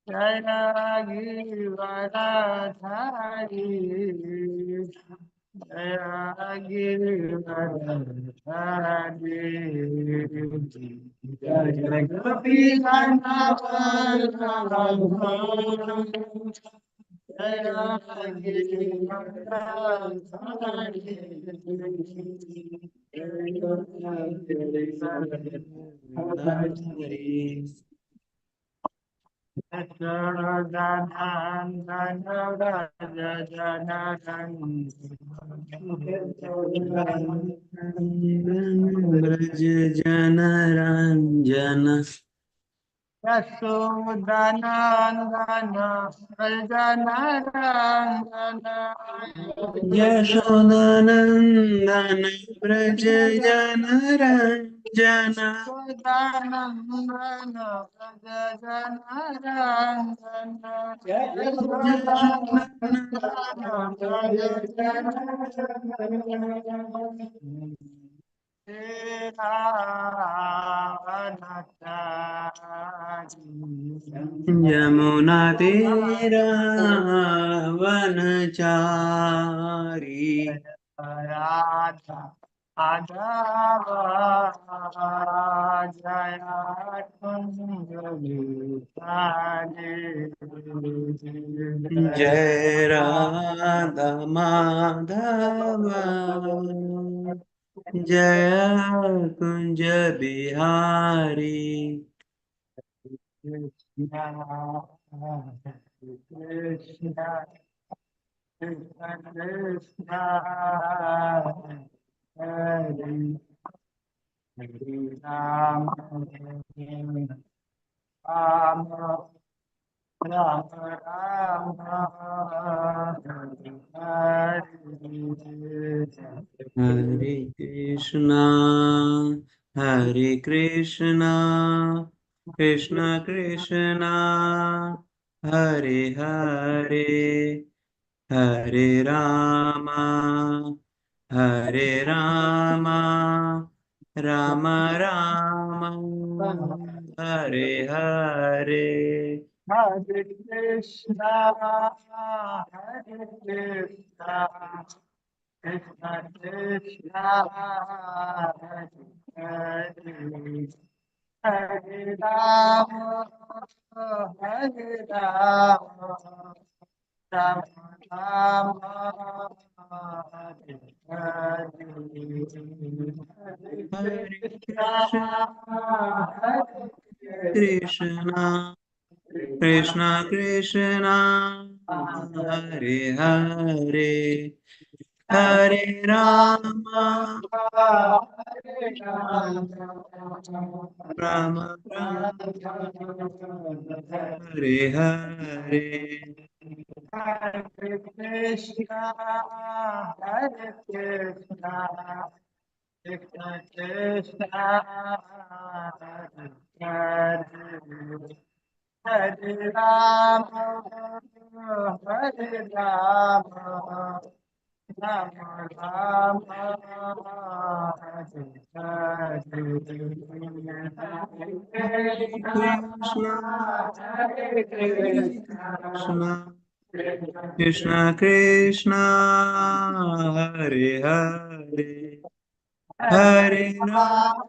जय गिरिवरधारी जय गिरिवरधारी जय गिरिवरधारी ब्रज जन रंजन यशोदनंदन व्रजनरंजन यशोदानंदन ब्रज जन रंजन यशोदनंदन व्रजनरंजन यमुना तेरा वनचारी राधा आधव जया जय राधा माधव जय Kunj Bihari Krishna, Krishna, Krishna, Krishna, Hare Hare Ram, Ram, Ram, Ram, Hare हरे कृष्णा हरे Krishna Krishna Krishna Hare Hare Hare Ram Ram Ram Hare Hare Hare Krishna, Hare Krishna, Krishna Krishna, Hare Hare, Hare Rama, Hare Rama, Rama Rama, Hare Hare, Hare हरे Krishna, Krishna Hare Krishna Krishna Krishna Hare Hare Hare Ram Ram Ram Hare Hare Hare Krishna, Hare Krishna, Krishna Krishna, Hare Hare, Hare Rama, Hare Rama, Rama Rama, Hare Hare, Hare हरे Krishna, Krishna Hare हरे Krishna, Krishna Krishna Krishna Hare Hare Hare Ram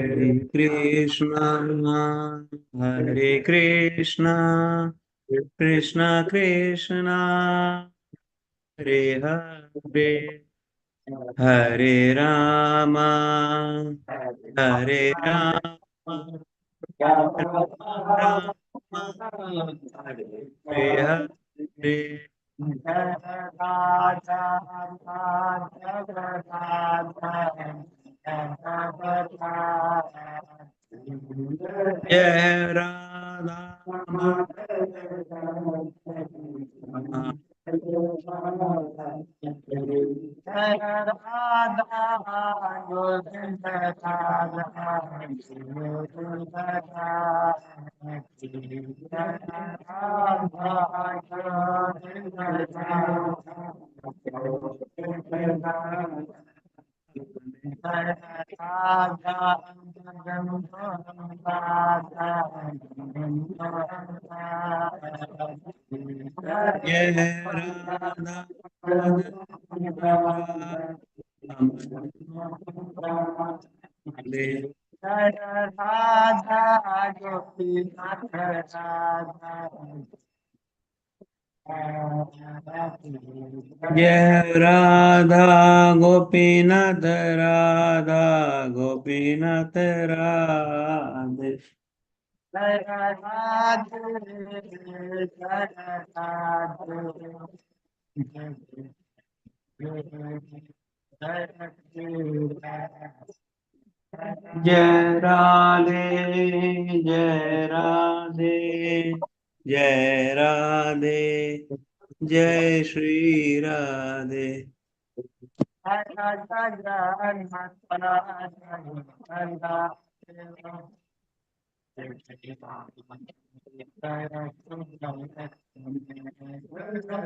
हरे कृष्णा हरे कृष्णा कृष्ण कृष्णा हरे हरे हरे राम हरे राम राम हरे हरे जय राधा माधव जय राधा राम दे राधा गोपीनाथ राधा जय राधा गोपीनाथ राधा गोपीनाथ राधे जय राधे जय जय राधे जय राधे जय राधे जय श्री राधे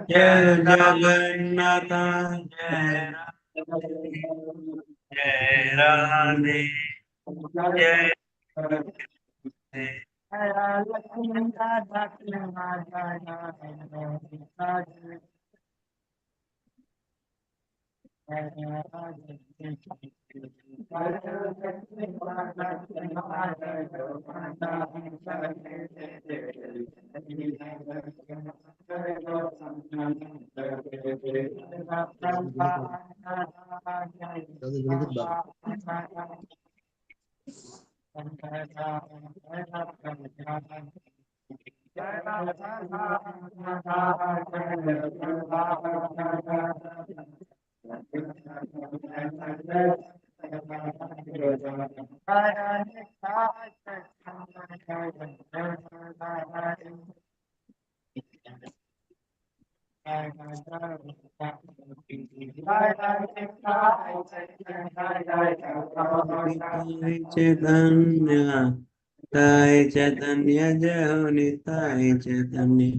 जय जगन्नाथ जय जय राधे जय राधे निताय चैतन्य ताय चैतन्य जय हो निताय चैतन्य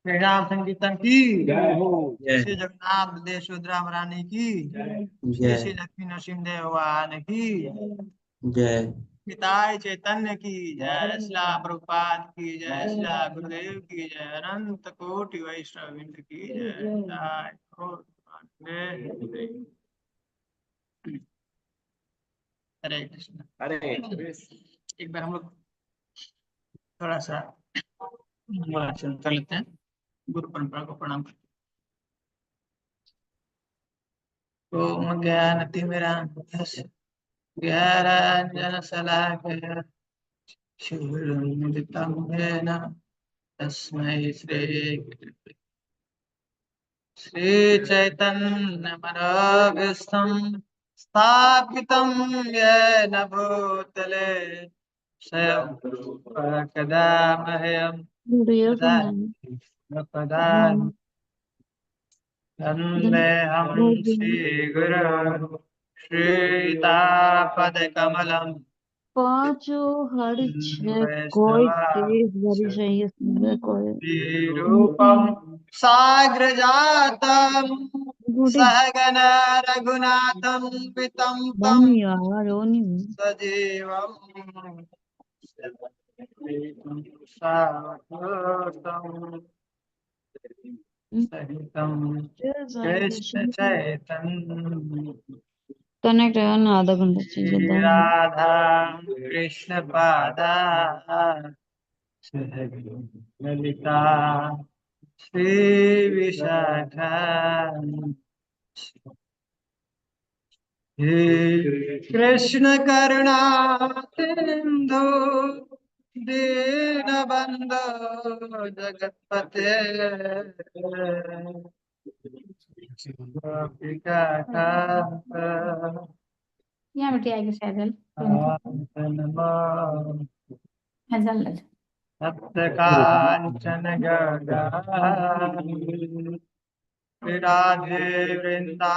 श्री राम संकीर्तन की जय हो। श्री जय जगन्नाथ देव सुभद्रा महारानी की श्री जय श्री लक्ष्मी नरसिंहदेव भगवान की जय पिताय चैतन्य की जय श्रीला प्रभुपाद की जय श्रीला गुरुदेव की जय अनंत कोटि वैष्णव वृंद की जय जय हो हरे कृष्ण। अरे एक बार हम लोग थोड़ा सा वाचन कर लेते हैं, गुरु परंपरा को प्रणाम करते हैं। ओम ज्ञानतिमिरान्धस्य ज्ञानाञ्जनशलाकया चक्षुरुन्मिलितं येन तस्मै श्री श्री चैतन्य मनोभीष्टं स्थापितं येन भूतले स्वयं कदा मह्यं Good कदा evening. कदा Um, वन्देऽहं good evening. श्रीगुरु श्रीतापदकमलं पांचों हर छह कोई तेज बड़ी चाहिए सुंदर कोई रूपम साग्रजातम गुड सहगन रघुनाथं पितं तं बनी यार ओनी सजीवम सावधूतं सहितं कृष्ण चैतन्य कनेक्ट है ना आधा घंटा चाहिए श्री दाम राधा कृष्ण पादा ललिता श्री विशाखा हे कृष्ण करुणा सिंधु दीनबंधु जगतपते गोपिका कांत यहाँ बेटी आएगी सैजल हैजल सप्त कांचन विराधे वृंदावनेश्वरी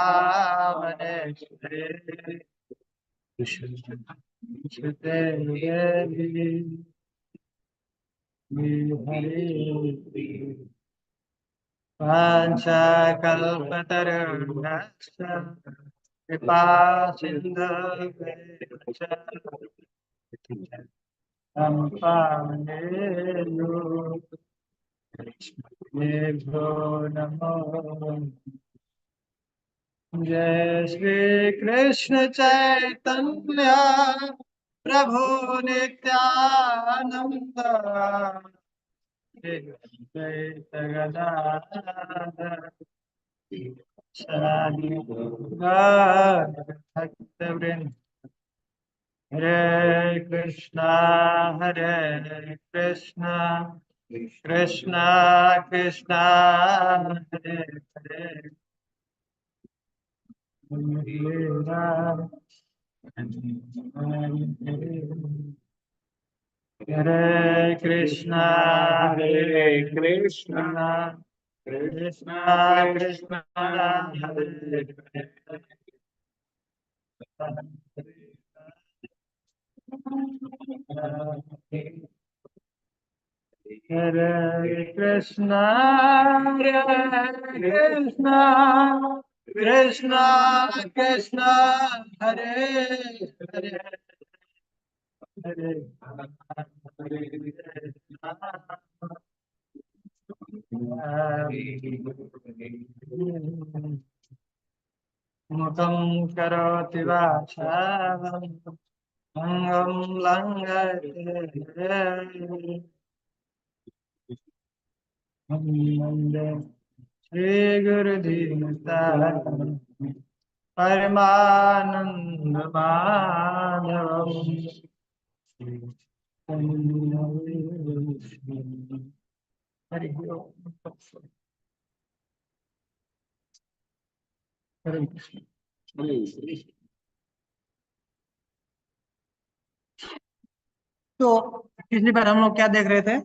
श्रुते देवी हरि वाञ्छाकल्पतरुभ्यश्च कृपा सिन्धुभ्यश्च पावनेभ्यो नमो जय श्री कृष्ण चैतन्य प्रभु नित्यानंद भक्तवृंद हरे कृष्णा कृष्णा कृष्णा हरे हरे हरे राम हरे कृष्णा कृष्णा कृष्णा हरे हरे कृष्णा कृष्णा कृष्णा हरे हरे हरे मुखं करोति वाचालं अंगं लङ्घयते वन्दे श्रीगुरुदीनतारं परमानन्दमाधवम् हरि ओम हरे कृष्ण। तो पिछली बार हम लोग क्या देख रहे थे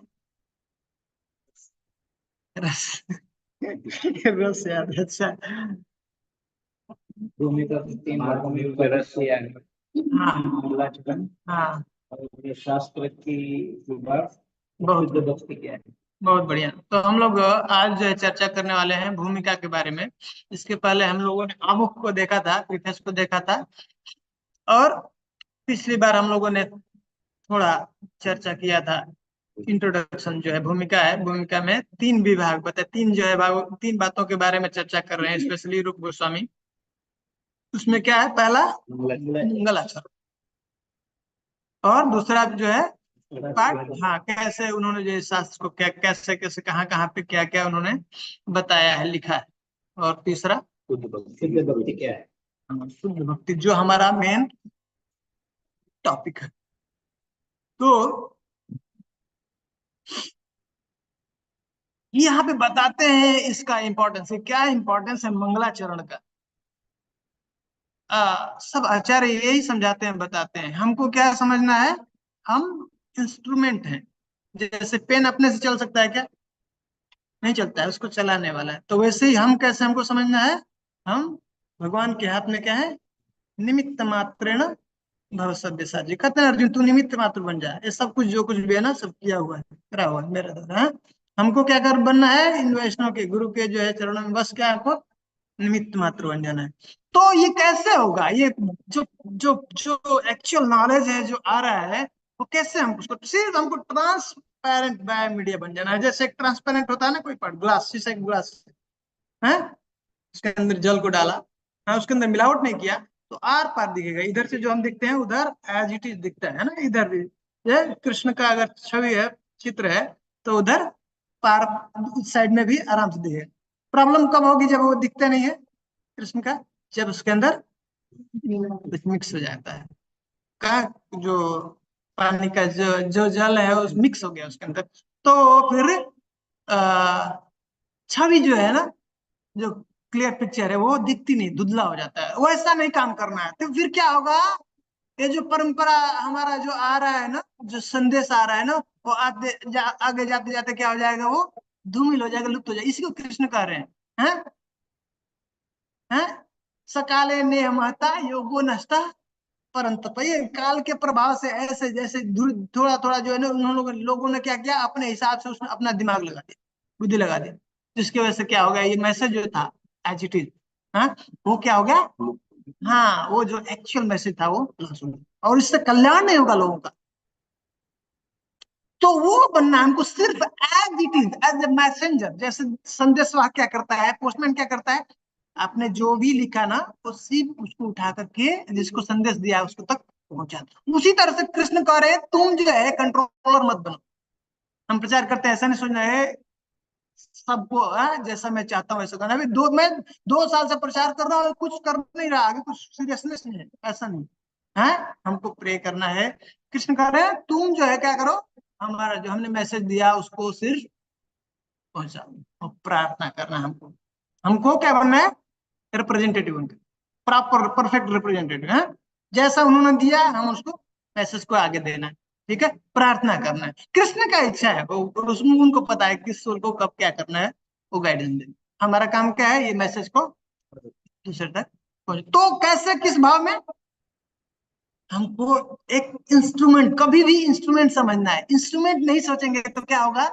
रस रस याद है, अच्छा भूमिका के 3 भागों में विभक्ति है हाँ मूलाचरण हाँ और ये शास्त्र की विभाग बहुत शुद्ध भक्ति क्या है। बहुत बढ़िया। तो हम लोग आज जो है चर्चा करने वाले हैं भूमिका के बारे में। इसके पहले हम लोगों ने आमुख को देखा था, प्रीफेस को देखा था, और पिछली बार हम लोगों ने थोड़ा चर्चा किया था इंट्रोडक्शन जो है भूमिका है। भूमिका में 3 विभाग बताए, 3 जो है भाग, 3 बातों के बारे में चर्चा कर रहे हैं, स्पेशली रूप गोस्वामी। उसमें क्या है, पहला मंगलाचरण और दूसरा जो है पाठ, हाँ कैसे उन्होंने जो इस शास्त्र को क्या कैसे कैसे कहाँ कहाँ पे क्या क्या उन्होंने बताया है, लिखा है। और तीसरा शुद्ध भक्ति क्या है। शुद्ध भक्ति, जो हमारा मेन टॉपिक है। तो यहाँ पे बताते हैं इसका इंपॉर्टेंस है, क्या इंपॉर्टेंस है मंगलाचरण का। सब आचार्य यही समझाते हैं, बताते हैं। हमको क्या समझना है, हम इंस्ट्रूमेंट हैं। जैसे पेन अपने से चल सकता है क्या? नहीं चलता है, उसको चलाने वाला है। तो वैसे ही हम कैसे हमको समझना है, हम भगवान के हाथ में क्या है, निमित्त मात्रेण भव सव्यसाची। कहते हैं अर्जुन तू निमित्त मात्र बन जा, ये सब कुछ जो कुछ भी है ना, सब किया हुआ है, करा हुआ है मेरे द्वारा। हाँ? हमको क्या कर बनना है, इन वैष्णव के गुरु के जो है चरणों में बस क्या आपको निमित्त मात्र बन जाना है। तो ये कैसे होगा, ये जो जो जो एक्चुअल नॉलेज है जो आ रहा है, वो कैसे हम उसको, सिर्फ हमको ट्रांसपेरेंट बाय मीडिया बन जाना है। जैसे एक ट्रांसपेरेंट होता है ना कोई ग्लास, शीशे का ग्लास है, उसके अंदर जल को डाला, हाँ, उसके अंदर मिलावट नहीं किया, तो आर पार दिखेगा। इधर से जो हम दिखते हैं उधर एज इट इज दिखता है ना, इधर भी ये कृष्ण का अगर छवि है, चित्र है, तो उधर पार उस साइड में भी आराम से दिखेगा। प्रॉब्लम कब होगी, जब वो दिखता नहीं है कृष्ण का, जब उसके अंदर कुछ मिक्स हो जाता है। का जो पानी का जो जल है उस मिक्स हो गया उसके अंदर, तो फिर आ, छवि जो है ना, जो क्लियर पिक्चर है वो दिखती नहीं, धुंधला हो जाता है। वैसा नहीं काम करना है। तो फिर क्या होगा, ये जो परंपरा हमारा जो आ रहा है ना, जो संदेश आ रहा है ना, वो आगे जाते जाते क्या हो जाएगा, वो धूमिल हो जाएगा, लुप्त हो जाएगा। इसी को कृष्ण कह रहे हैं। हैं? सकाले ने महता योगो नष्टा परंतप। ये काल के प्रभाव से ऐसे जैसे थोड़ा थोड़ा जो है ना, उन लोगों ने क्या किया, अपने हिसाब से उसने अपना दिमाग लगा दिया, बुद्धि लगा दी, जिसकी वजह से क्या हो गया, ये मैसेज जो था एज इट इज, हाँ, वो क्या हो गया, हाँ, वो जो एक्चुअल मैसेज था वो lost हो गया। और इससे कल्याण नहीं होगा लोगों का। तो वो बनना हमको सिर्फ as it is, as a messenger. जैसे संदेशवाहक क्या करता है, पोस्टमैन क्या करता है, आपने जो भी लिखा ना, वो सिर्फ उसको उठा करके जिसको संदेश दिया उसको तक पहुंचा दो। उसी तरह से कृष्ण कह रहे हैं, तुम जो है कंट्रोलर मत बनो। हम प्रचार करते हैं, ऐसा नहीं सोचना है सबको जैसा मैं चाहता हूँ वैसा करना। अभी मैं 2 साल से प्रचार कर रहा हूँ, कुछ कर नहीं रहा, आगे कुछ सीरियसनेस नहीं है, ऐसा नहीं है। हमको प्रे करना है। कृष्ण कह रहे हैं तुम जो है क्या करो, हमारा जो हमने मैसेज दिया उसको सिर्फ पहुंचाओ, और प्रार्थना करना। हमको हमको क्या बनना है, रिप्रेजेंटेटिव उनके, प्रॉपर परफेक्ट रिप्रेजेंटेटिव है। जैसा उन्होंने दिया हम उसको मैसेज को आगे देना है। ठीक है, प्रार्थना करना है। कृष्ण का इच्छा है, वो उसमें उनको पता है किस सोल को कब क्या करना है, वो गाइडेंस देना। हमारा काम क्या है, ये मैसेज को दूसरे तक तो कैसे, किस भाव में, हमको एक इंस्ट्रूमेंट, कभी भी इंस्ट्रूमेंट समझना है। इंस्ट्रूमेंट नहीं सोचेंगे तो क्या होगा,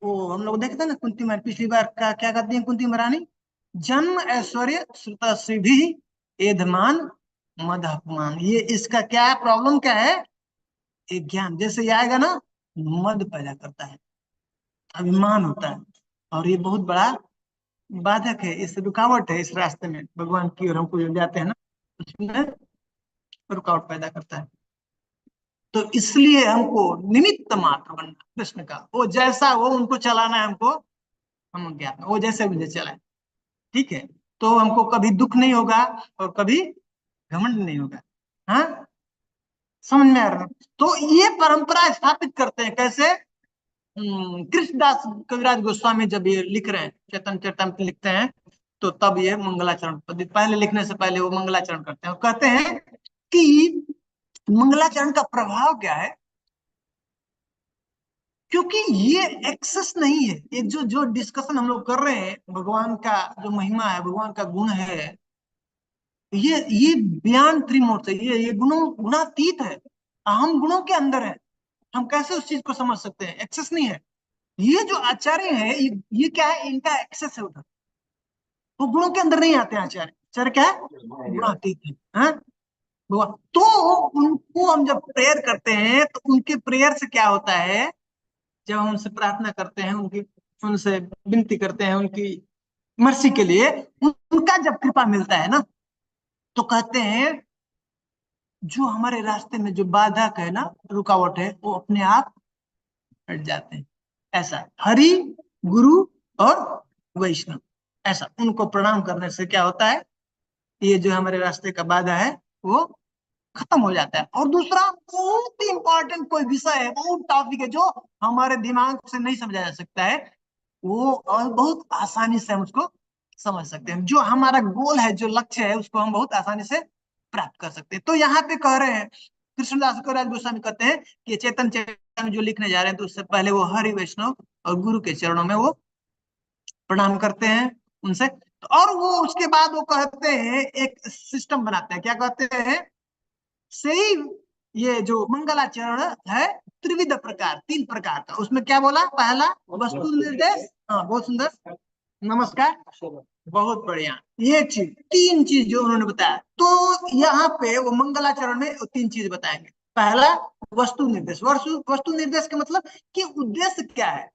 वो हम लोग देखते हैं ना, कुंती महारानी पिछली बार का क्या कहती है कुंती महारानी, जन्म ऐश्वर्य श्रुता श्रीभी एधमान मद अपमान। ये इसका क्या है, प्रॉब्लम क्या है, एक ज्ञान जैसे ये आएगा ना, मद पैदा करता है, अभिमान होता है, और ये बहुत बड़ा बाधक है, इस रुकावट है इस रास्ते में भगवान की ओर हमको जो जाते हैं ना, उसमें रुकावट पैदा करता है। तो इसलिए हमको निमित्त मात्र बनना कृष्ण का, वो जैसा वो उनको चलाना है हमको, हम ज्ञान वो जैसे मुझे चलाए। ठीक है, तो हमको कभी दुख नहीं होगा और कभी घमंड नहीं होगा। हाँ, समझ में आ रहा है? तो ये परंपरा स्थापित करते हैं कैसे, कृष्णदास कविराज गोस्वामी जब ये लिख रहे हैं, चैतन्य चरितमृत लिखते हैं, तो तब ये मंगलाचरण पहले लिखने से पहले वो मंगलाचरण करते हैं और कहते हैं कि मंगलाचरण का प्रभाव क्या है, क्योंकि ये एक्सेस नहीं है। ये जो जो डिस्कशन हम लोग कर रहे हैं, भगवान का जो महिमा है, भगवान का गुण है, ये बयान त्रिमूर्त है, ये गुणातीत है, हम गुणों के अंदर है। हम कैसे उस चीज को समझ सकते हैं, एक्सेस नहीं है। ये जो आचार्य है, ये क्या है, इनका एक्सेस है उधर, वो गुणों के अंदर नहीं आते हैं। आचार्य आचार्य क्या है, गुणातीत है। हाँ? तो उनको हम जब प्रेयर करते हैं, तो उनके प्रेयर से क्या होता है, जब हम उनसे प्रार्थना करते हैं, उनकी उनसे विनती करते हैं उनकी मर्सी के लिए, उनका जब कृपा मिलता है ना, तो कहते हैं जो हमारे रास्ते में जो बाधक है ना, रुकावट है, वो अपने आप हट जाते हैं। ऐसा हरि, गुरु और वैष्णव, ऐसा उनको प्रणाम करने से क्या होता है, ये जो हमारे रास्ते का बाधा है वो खत्म हो जाता है। और दूसरा बहुत इंपॉर्टेंट कोई विषय है, बहुत टॉपिक है जो हमारे दिमाग से नहीं समझा जा सकता है, वो और बहुत आसानी से हम उसको समझ सकते हैं। जो हमारा गोल है, जो लक्ष्य है, उसको हम बहुत आसानी से प्राप्त कर सकते हैं। तो यहाँ पे कह रहे हैं कृष्णदास कविराज गोस्वामी कहते हैं कि चेतन चेतन जो लिखने जा रहे हैं, तो उससे पहले वो हरि वैष्णव और गुरु के चरणों में वो प्रणाम करते हैं उनसे। और वो उसके बाद वो कहते हैं एक सिस्टम बनाते हैं, क्या कहते हैं, सही, ये जो मंगलाचरण है त्रिविध प्रकार, 3 प्रकार का, उसमें क्या बोला, पहला वस्तु निर्देश, हाँ बहुत सुंदर, नमस्कार, बहुत बढ़िया, ये चीज 3 चीज जो उन्होंने बताया। तो यहाँ पे वो मंगलाचरण में 3 चीज बताएंगे। पहला वस्तु निर्देश, वस्तु निर्देश का मतलब कि उद्देश्य क्या है,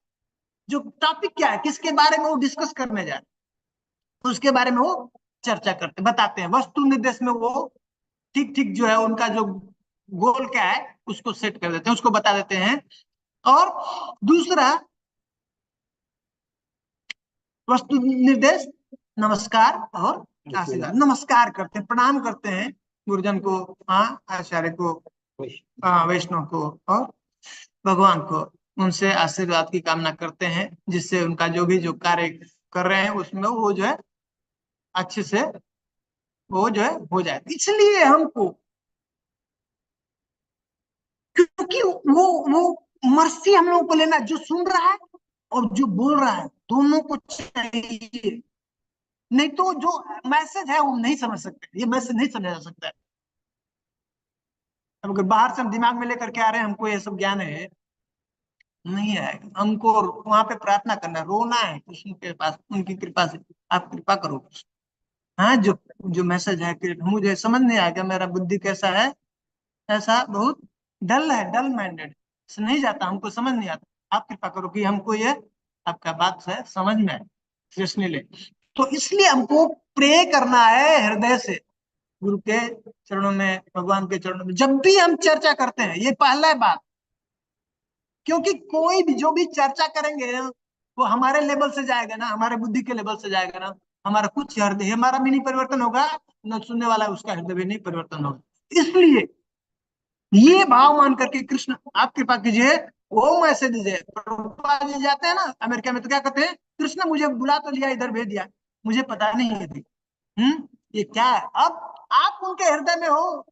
जो टॉपिक क्या है, किसके बारे में वो डिस्कस करने जा रहे हैं, उसके बारे में वो चर्चा करते बताते हैं। वस्तु निर्देश में वो ठीक ठीक जो है उनका जो गोल क्या है उसको सेट कर देते हैं, उसको बता देते हैं। और दूसरा वस्तु निर्देश नमस्कार और आशीर्वाद, नमस्कार करते हैं, प्रणाम करते हैं गुरुजन को, हाँ आचार्य को, हाँ वैष्णव को और भगवान को, उनसे आशीर्वाद की कामना करते हैं, जिससे उनका जो भी जो कार्य कर रहे हैं उसमें वो जो है अच्छे से वो जो है हो जाए। इसलिए हमको, क्योंकि वो मर्सी हम लोगों को लेना, जो सुन रहा है और जो बोल रहा है दोनों को चाहिए। नहीं तो जो मैसेज है वो नहीं समझ सकते, ये मैसेज नहीं समझा जा सकता है। अब अगर बाहर से हम दिमाग में लेकर के आ रहे हैं, हमको ये सब ज्ञान है, नहीं आएगा। हमको वहां पे प्रार्थना करना है, रोना है कृष्ण के पास, उनकी कृपा से, आप कृपा करो। हाँ, जो जो मैसेज है कि मुझे समझ नहीं आएगा, मेरा बुद्धि कैसा है, ऐसा बहुत डल है, डल माइंडेड, नहीं जाता, हमको समझ नहीं आता, आप कृपा करो कि हमको ये आपका बात है समझ में आए, सीरियसली ले। तो इसलिए हमको प्रे करना है हृदय से, गुरु के चरणों में, भगवान के चरणों में, जब भी हम चर्चा करते हैं, ये पहला बात। क्योंकि कोई भी जो भी चर्चा करेंगे ना, वो हमारे लेवल से जाएगा ना, हमारे बुद्धि के लेवल से जाएगा ना, हमारा कुछ हृदय हमारा भी नहीं परिवर्तन होगा, न सुनने वाला उसका हृदय भी नहीं परिवर्तन होगा। इसलिए ये भाव मान करके कृष्ण आप कृपा कीजिए, वो मैसेज दीजिए। प्रभुपाद जी जाते हैं ना अमेरिका में, तो क्या कहते हैं, कृष्ण मुझे बुला तो लिया, इधर भेज दिया, मुझे पता नहीं है थी। ये क्या है, अब आप उनके हृदय में हो,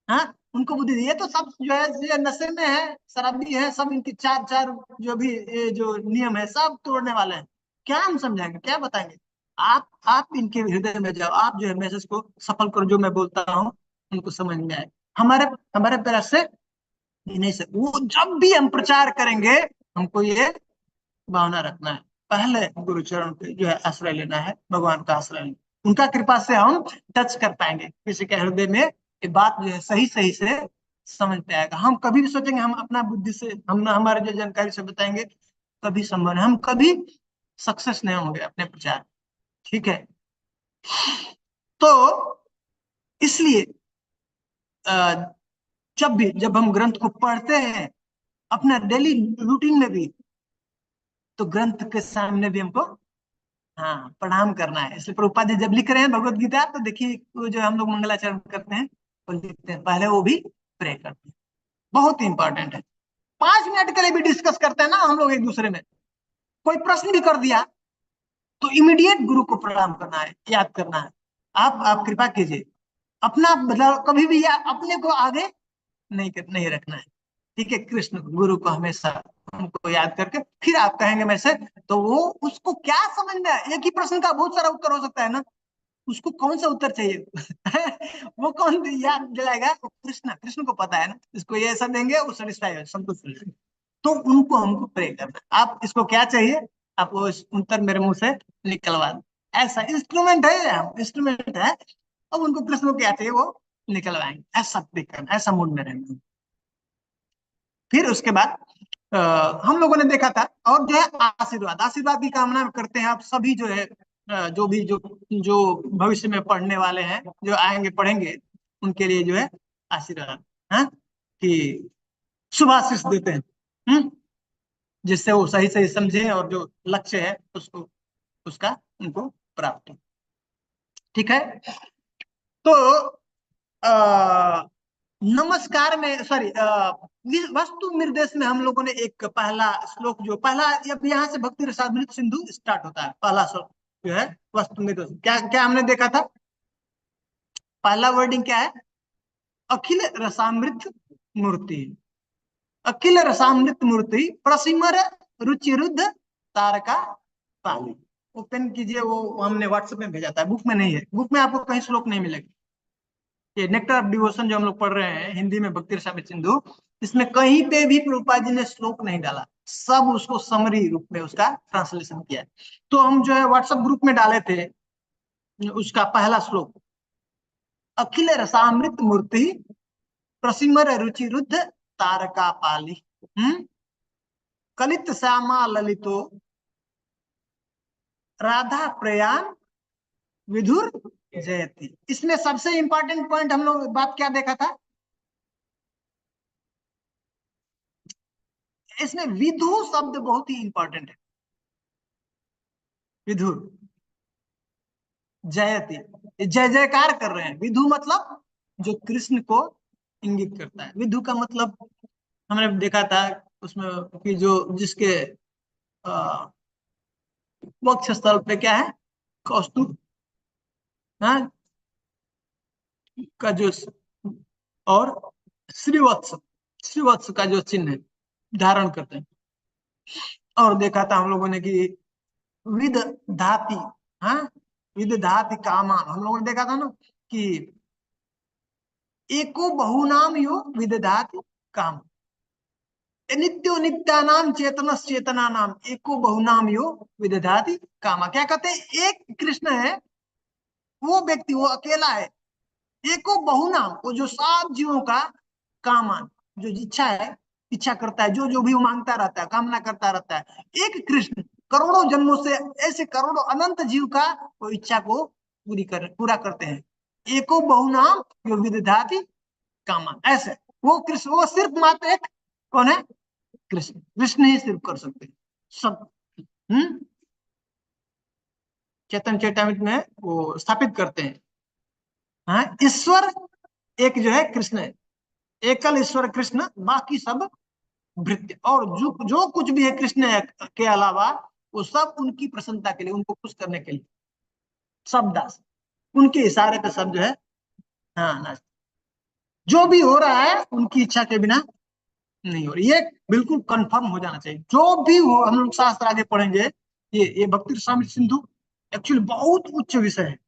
हाँ उनको बुद्धि दी। ये तो सब जो है ये नशे में है, शराबी है, सब इनकी चार चार जो भी ये जो नियम है सब तोड़ने वाले हैं। क्या हम समझाएंगे, क्या बताएंगे। आप इनके हृदय में जाओ, आप जो है मैसेज को सफल करो, जो मैं बोलता हूँ उनको समझ में आए। हमारे हमारे प्रयास से ये नहीं सक वो जब भी हम प्रचार करेंगे, हमको ये भावना रखना है, पहले गुरु चरण पे जो है आश्रय लेना है, भगवान का आश्रय लेना, उनका कृपा से हम टच कर पाएंगे किसी के हृदय में, ये बात जो है सही सही से समझ पे आएगा। हम कभी भी सोचेंगे हम अपना बुद्धि से, हम हमारे जो जानकारी से बताएंगे, कभी संभव नहीं, हम कभी सक्सेस नहीं होंगे अपने प्रचार। ठीक है, तो इसलिए जब हम ग्रंथ को पढ़ते हैं अपना डेली रूटीन में भी, तो ग्रंथ के सामने भी हमको हाँ प्रणाम करना है। इसलिए प्रभुपाद जी जब लिख रहे हैं भगवत गीता, तो देखिए वो जो हम लोग मंगलाचरण करते हैं वो लिखते हैं, पहले वो भी प्रे करते हैं, बहुत इंपॉर्टेंट है। 5 मिनट के लिए भी डिस्कस करते हैं ना हम लोग एक दूसरे में, कोई प्रश्न भी कर दिया तो इमीडिएट गुरु को प्रणाम करना है, याद करना है, आप कृपा कीजिए, अपना मतलब कभी भी या अपने को आगे नहीं रखना है। ठीक है, कृष्ण गुरु को हमेशा उनको याद करके फिर आप कहेंगे मैसेज, तो वो उसको क्या समझ में आए, एक ही प्रश्न का बहुत सारा उत्तर हो सकता है ना, उसको कौन सा उत्तर चाहिए वो कौन याद दिलाएगा, वो कृष्ण, कृष्ण को पता है ना, इसको ये ऐसा देंगे वो सेटिस्फाई हो, संतुष्ट हो जाएंगे। तो उनको हमको प्रे करना, आप इसको क्या चाहिए, आप वो उत्तर मेरे मुंह से निकलवा दो, ऐसा इंस्ट्रूमेंट है, हम इंस्ट्रूमेंट है। अब उनको कृष्ण को क्या चाहिए वो निकलवाएंगे, ऐसा प्रे करना, ऐसा मूड में रहना। फिर उसके बाद हम लोगों ने देखा था, और जो है आशीर्वाद, आशीर्वाद की कामना करते हैं आप सभी जो है, जो भी जो जो भविष्य में पढ़ने वाले हैं, जो आएंगे पढ़ेंगे, उनके लिए जो है आशीर्वाद, हाँ कि शुभाशीष देते हैं, जिससे वो सही सही समझे और जो लक्ष्य है उसको उसका उनको प्राप्त हो। ठीक है, तो नमस्कार में सॉरी वस्तु निर्देश में हम लोगों ने एक पहला श्लोक जो पहला अब यहाँ से भक्ति रसामृत सिंधु स्टार्ट होता है। पहला श्लोक जो है वस्तु निर्देश, क्या क्या हमने देखा था? पहला वर्डिंग क्या है? अखिल रसामृत मूर्ति, अखिल रसामृत मूर्ति प्रसिमर रुचिरुद्ध तारका पाली। ओपन कीजिए, वो हमने व्हाट्सएप में भेजा था, बुक में नहीं है, बुक में आपको कहीं श्लोक नहीं मिलेगा। ये नेक्टर ऑफ डिवोशन जो हम लोग पढ़ रहे हैं हिंदी में भक्ति रसामृत सिंधु, इसमें कहीं पे भी प्रभुपाद जी ने श्लोक नहीं डाला, सब उसको समरी रूप में उसका ट्रांसलेशन किया है। तो हम जो है व्हाट्सएप ग्रुप में डाले थे उसका पहला श्लोक, अखिल रसामृत मूर्ति प्रसिमर रुचिरुद्ध तारका पाली, कलित श्यामा ललितो राधा प्रयाण विधुर जयती। इसमें सबसे इंपॉर्टेंट पॉइंट हम लोग बात क्या देखा था? इसमें विधु शब्द बहुत ही इंपॉर्टेंट है। विधुर जयती, जय जयकार कर रहे हैं। विधु मतलब जो कृष्ण को इंगित करता है। विधु का मतलब हमने देखा था उसमें कि जो जिसके वक्ष स्थल पे क्या है? कौस्तुभ, हाँ, का जो और श्रीवत्स, श्रीवत्स का जो चिन्ह है धारण करते हैं। और देखा था हम लोगों ने कि विद धाति, हाँ, विद धाति कामान, हम लोगों ने देखा था ना कि एको बहुनाम यो विदधाति काम, नित्यो नित्यानाम चेतनस चेतना नाम एको बहुनाम यो विदधाति कामा। क्या कहते हैं? एक कृष्ण है, वो व्यक्ति वो अकेला है, एको बहुनाम, वो जो सब जीवों का कामान, जो इच्छा है, इच्छा करता है, जो जो भी वो मांगता रहता है, कामना करता रहता है। एक कृष्ण करोड़ों जन्मों से ऐसे करोड़ों अनंत जीव का वो इच्छा को पूरा करते हैं। एको बहुनाम यो विदधाति कामान, ऐसे वो कृष्ण, वो सिर्फ मात्र एक कौन है? कृष्ण, कृष्ण ही सिर्फ कर सकते हैं सब। चैतन्य चैतामृत में वो स्थापित करते हैं। हाँ, ईश्वर एक जो है कृष्ण है, एकल ईश्वर कृष्ण, बाकी सब भृत्य, और जो जो कुछ भी है कृष्ण के अलावा वो सब उनकी प्रसन्नता के लिए, उनको खुश करने के लिए सब दास, उनके इशारे पे सब जो है हाँ नाच, जो भी हो रहा है उनकी इच्छा के बिना नहीं हो रही। ये बिल्कुल कंफर्म हो जाना चाहिए। जो भी हो, हम लोग शास्त्र आगे पढ़ेंगे, ये भक्ति रसामृत सिंधु एक्चुअली बहुत उच्च विषय है,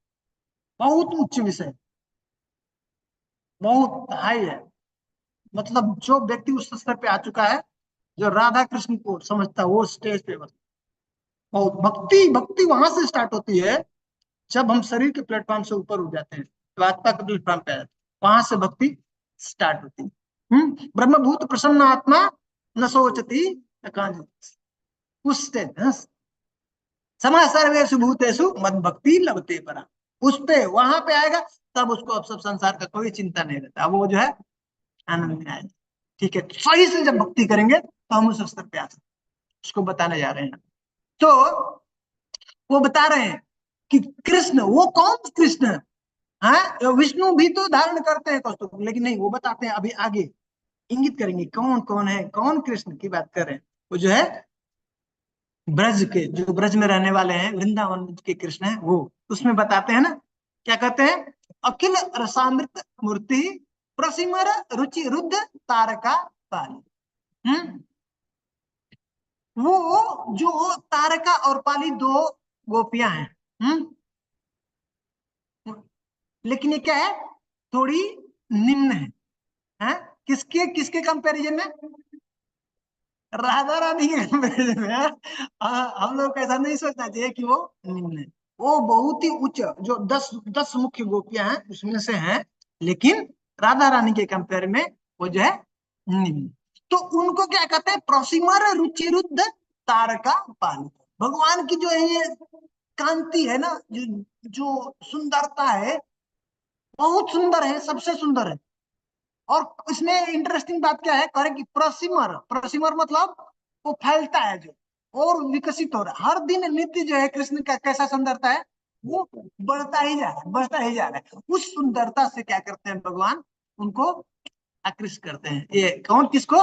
बहुत उच्च विषय है, बहुत हाई है। मतलब जो व्यक्ति उस स्तर पे आ चुका है, जो राधा कृष्ण को समझता है, वो स्टेज पे बहुत भक्ति, भक्ति वहां से स्टार्ट होती है जब हम शरीर के प्लेटफॉर्म से ऊपर उठ जाते हैं, तो आत्मा के प्लेटफॉर्म पे आ जाते हैं, वहां से भक्ति स्टार्ट होती है। ब्रह्मभूत प्रसन्न आत्मा न सोचती न कांचती, उस स्टेज समा सर्वेषु भूतेषु मद भक्ति लभते परा, उस पे वहां पे आएगा, तब उसको अब सब संसार का कोई चिंता नहीं रहता, वो जो है आनंद में आएगा। ठीक है, सही से जब भक्ति करेंगे तो हम उस स्तर पे आ सकते, उसको बताने जा रहे हैं। तो वो बता रहे हैं कि कृष्ण, वो कौन कृष्ण है? विष्णु भी तो धारण करते हैं कौस्तुभ, लेकिन नहीं, वो बताते हैं अभी आगे इंगित करेंगे कौन कौन है, कौन कृष्ण की बात कर रहे हैं। वो जो है ब्रज के, जो ब्रज में रहने वाले हैं, वृंदावन के कृष्ण है वो, उसमें बताते हैं ना, क्या कहते हैं? अखिल रसामृत मूर्ति प्रसिमर रुचि रुद्ध तारका पाली। वो जो तारका और पाली दो गोपियां हैं, लेकिन ये क्या है? थोड़ी निम्न है, किसके किसके कंपैरिजन में? राधा रानी के कंपैरिजन में। हम लोग को ऐसा नहीं सोचना चाहिए कि वो निम्न है, वो बहुत ही उच्च, जो 10 मुख्य गोपियां हैं उसमें से हैं, लेकिन राधा रानी के कंपेयर में वो जो है निम्न। तो उनको क्या कहते हैं? प्रसिमर रुचिरुद्ध तारका पाली। भगवान की जो ये कांति है ना, जो जो सुंदरता है, बहुत सुंदर है, सबसे सुंदर है। और इसमें इंटरेस्टिंग बात क्या है? करें कि प्रसिमर, प्रसिमर मतलब वो फैलता है जो, और विकसित हो रहा है हर दिन, नित्य जो है कृष्ण का कैसा सुंदरता है, वो बढ़ता ही जा रहा है, बढ़ता ही जा रहा है। उस सुंदरता से क्या करते हैं भगवान? उनको आकृष्ट करते हैं। ये कौन किसको?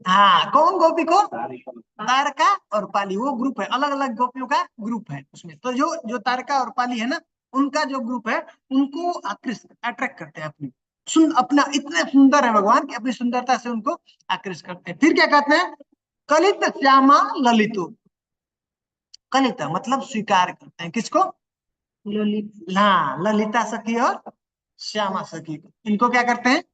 हाँ, कौन गोपी को? तारका और पाली, वो ग्रुप है, अलग अलग गोपियों का ग्रुप है उसमें। तो जो जो तारका और पाली है ना, उनका जो ग्रुप है, उनको आकृष्ट अट्रैक्ट करते हैं अपनी अपना, इतने सुंदर है भगवान कि अपनी सुंदरता से उनको आकृष्ट करते हैं। फिर क्या कहते हैं? कलित श्यामा ललितो। कलित मतलब स्वीकार करते हैं किसको? हाँ, ललिता सखी और श्यामा सखी को, इनको क्या करते हैं?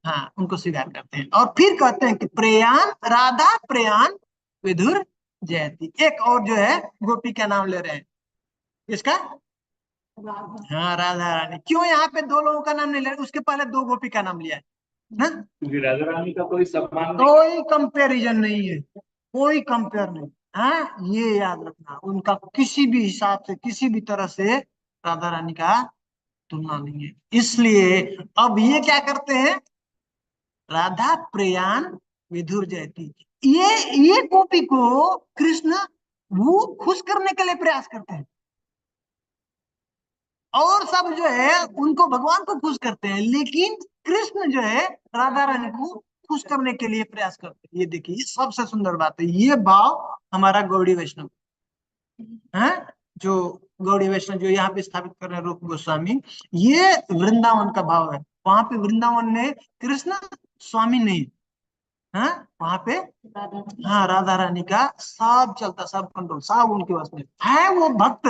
हाँ, उनको स्वीकार करते हैं। और फिर कहते हैं कि प्रयाण राधा प्रयाण विधुर जयती। एक और जो है गोपी का नाम ले रहे हैं, किसका? हाँ, राधा रानी। क्यों यहाँ पे दो लोगों का नाम नहीं ले रहे? उसके पहले दो गोपी का नाम लिया है ना? क्योंकि राधा रानी का कोई सम्मान नहीं। कोई कंपैरिजन नहीं है, कोई कंपेयर नहीं। हाँ, ये याद रखना, उनका किसी भी हिसाब से, किसी भी तरह से राधा रानी का तुलना नहीं है। इसलिए अब ये क्या करते हैं? राधा प्रयाण विधुर जयती। ये गोपी को कृष्ण वो खुश करने के लिए प्रयास करते हैं, और सब जो है उनको भगवान को खुश करते हैं, लेकिन कृष्ण जो है राधा रानी को खुश करने के लिए प्रयास करते हैं। ये देखिए, ये सबसे सुंदर बात है। ये भाव हमारा गौड़ी वैष्णव है, जो गौड़ी वैष्णव जो यहाँ पे स्थापित कर रहे हैं रूप गोस्वामी, ये वृंदावन का भाव है। वहां पे वृंदावन में कृष्ण स्वामी नहीं, हाँ, वहां पे हाँ राधा रानी का सब चलता, सब कंट्रोल, सब उनके पास में है। वो भक्त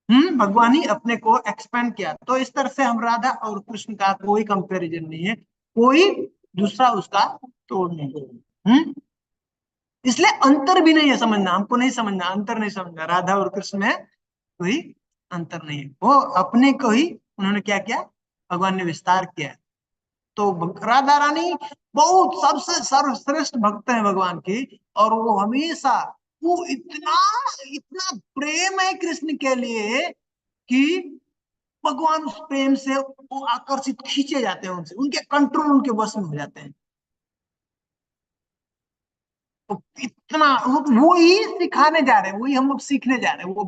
भगवान ही अपने को एक्सपेंड किया। तो इस तरह से हम राधा और कृष्ण का कोई कंपैरिजन नहीं है, कोई दूसरा उसका तोड़ नहीं है। इसलिए अंतर भी नहीं है समझना, हमको नहीं समझना, अंतर नहीं समझना। राधा और कृष्ण में कोई अंतर नहीं है, वो अपने को ही उन्होंने क्या किया? भगवान ने विस्तार किया। तो राधा रानी बहुत सबसे सर्वश्रेष्ठ भक्त है भगवान की, और वो हमेशा, वो इतना इतना प्रेम है कृष्ण के लिए कि भगवान उस प्रेम से वो आकर्षित, खींचे जाते हैं उनसे, उनके कंट्रोल, उनके वश में हो जाते हैं। तो इतना वो ही सिखाने जा रहे हैं, वही हम लोग सीखने जा रहे हैं। वो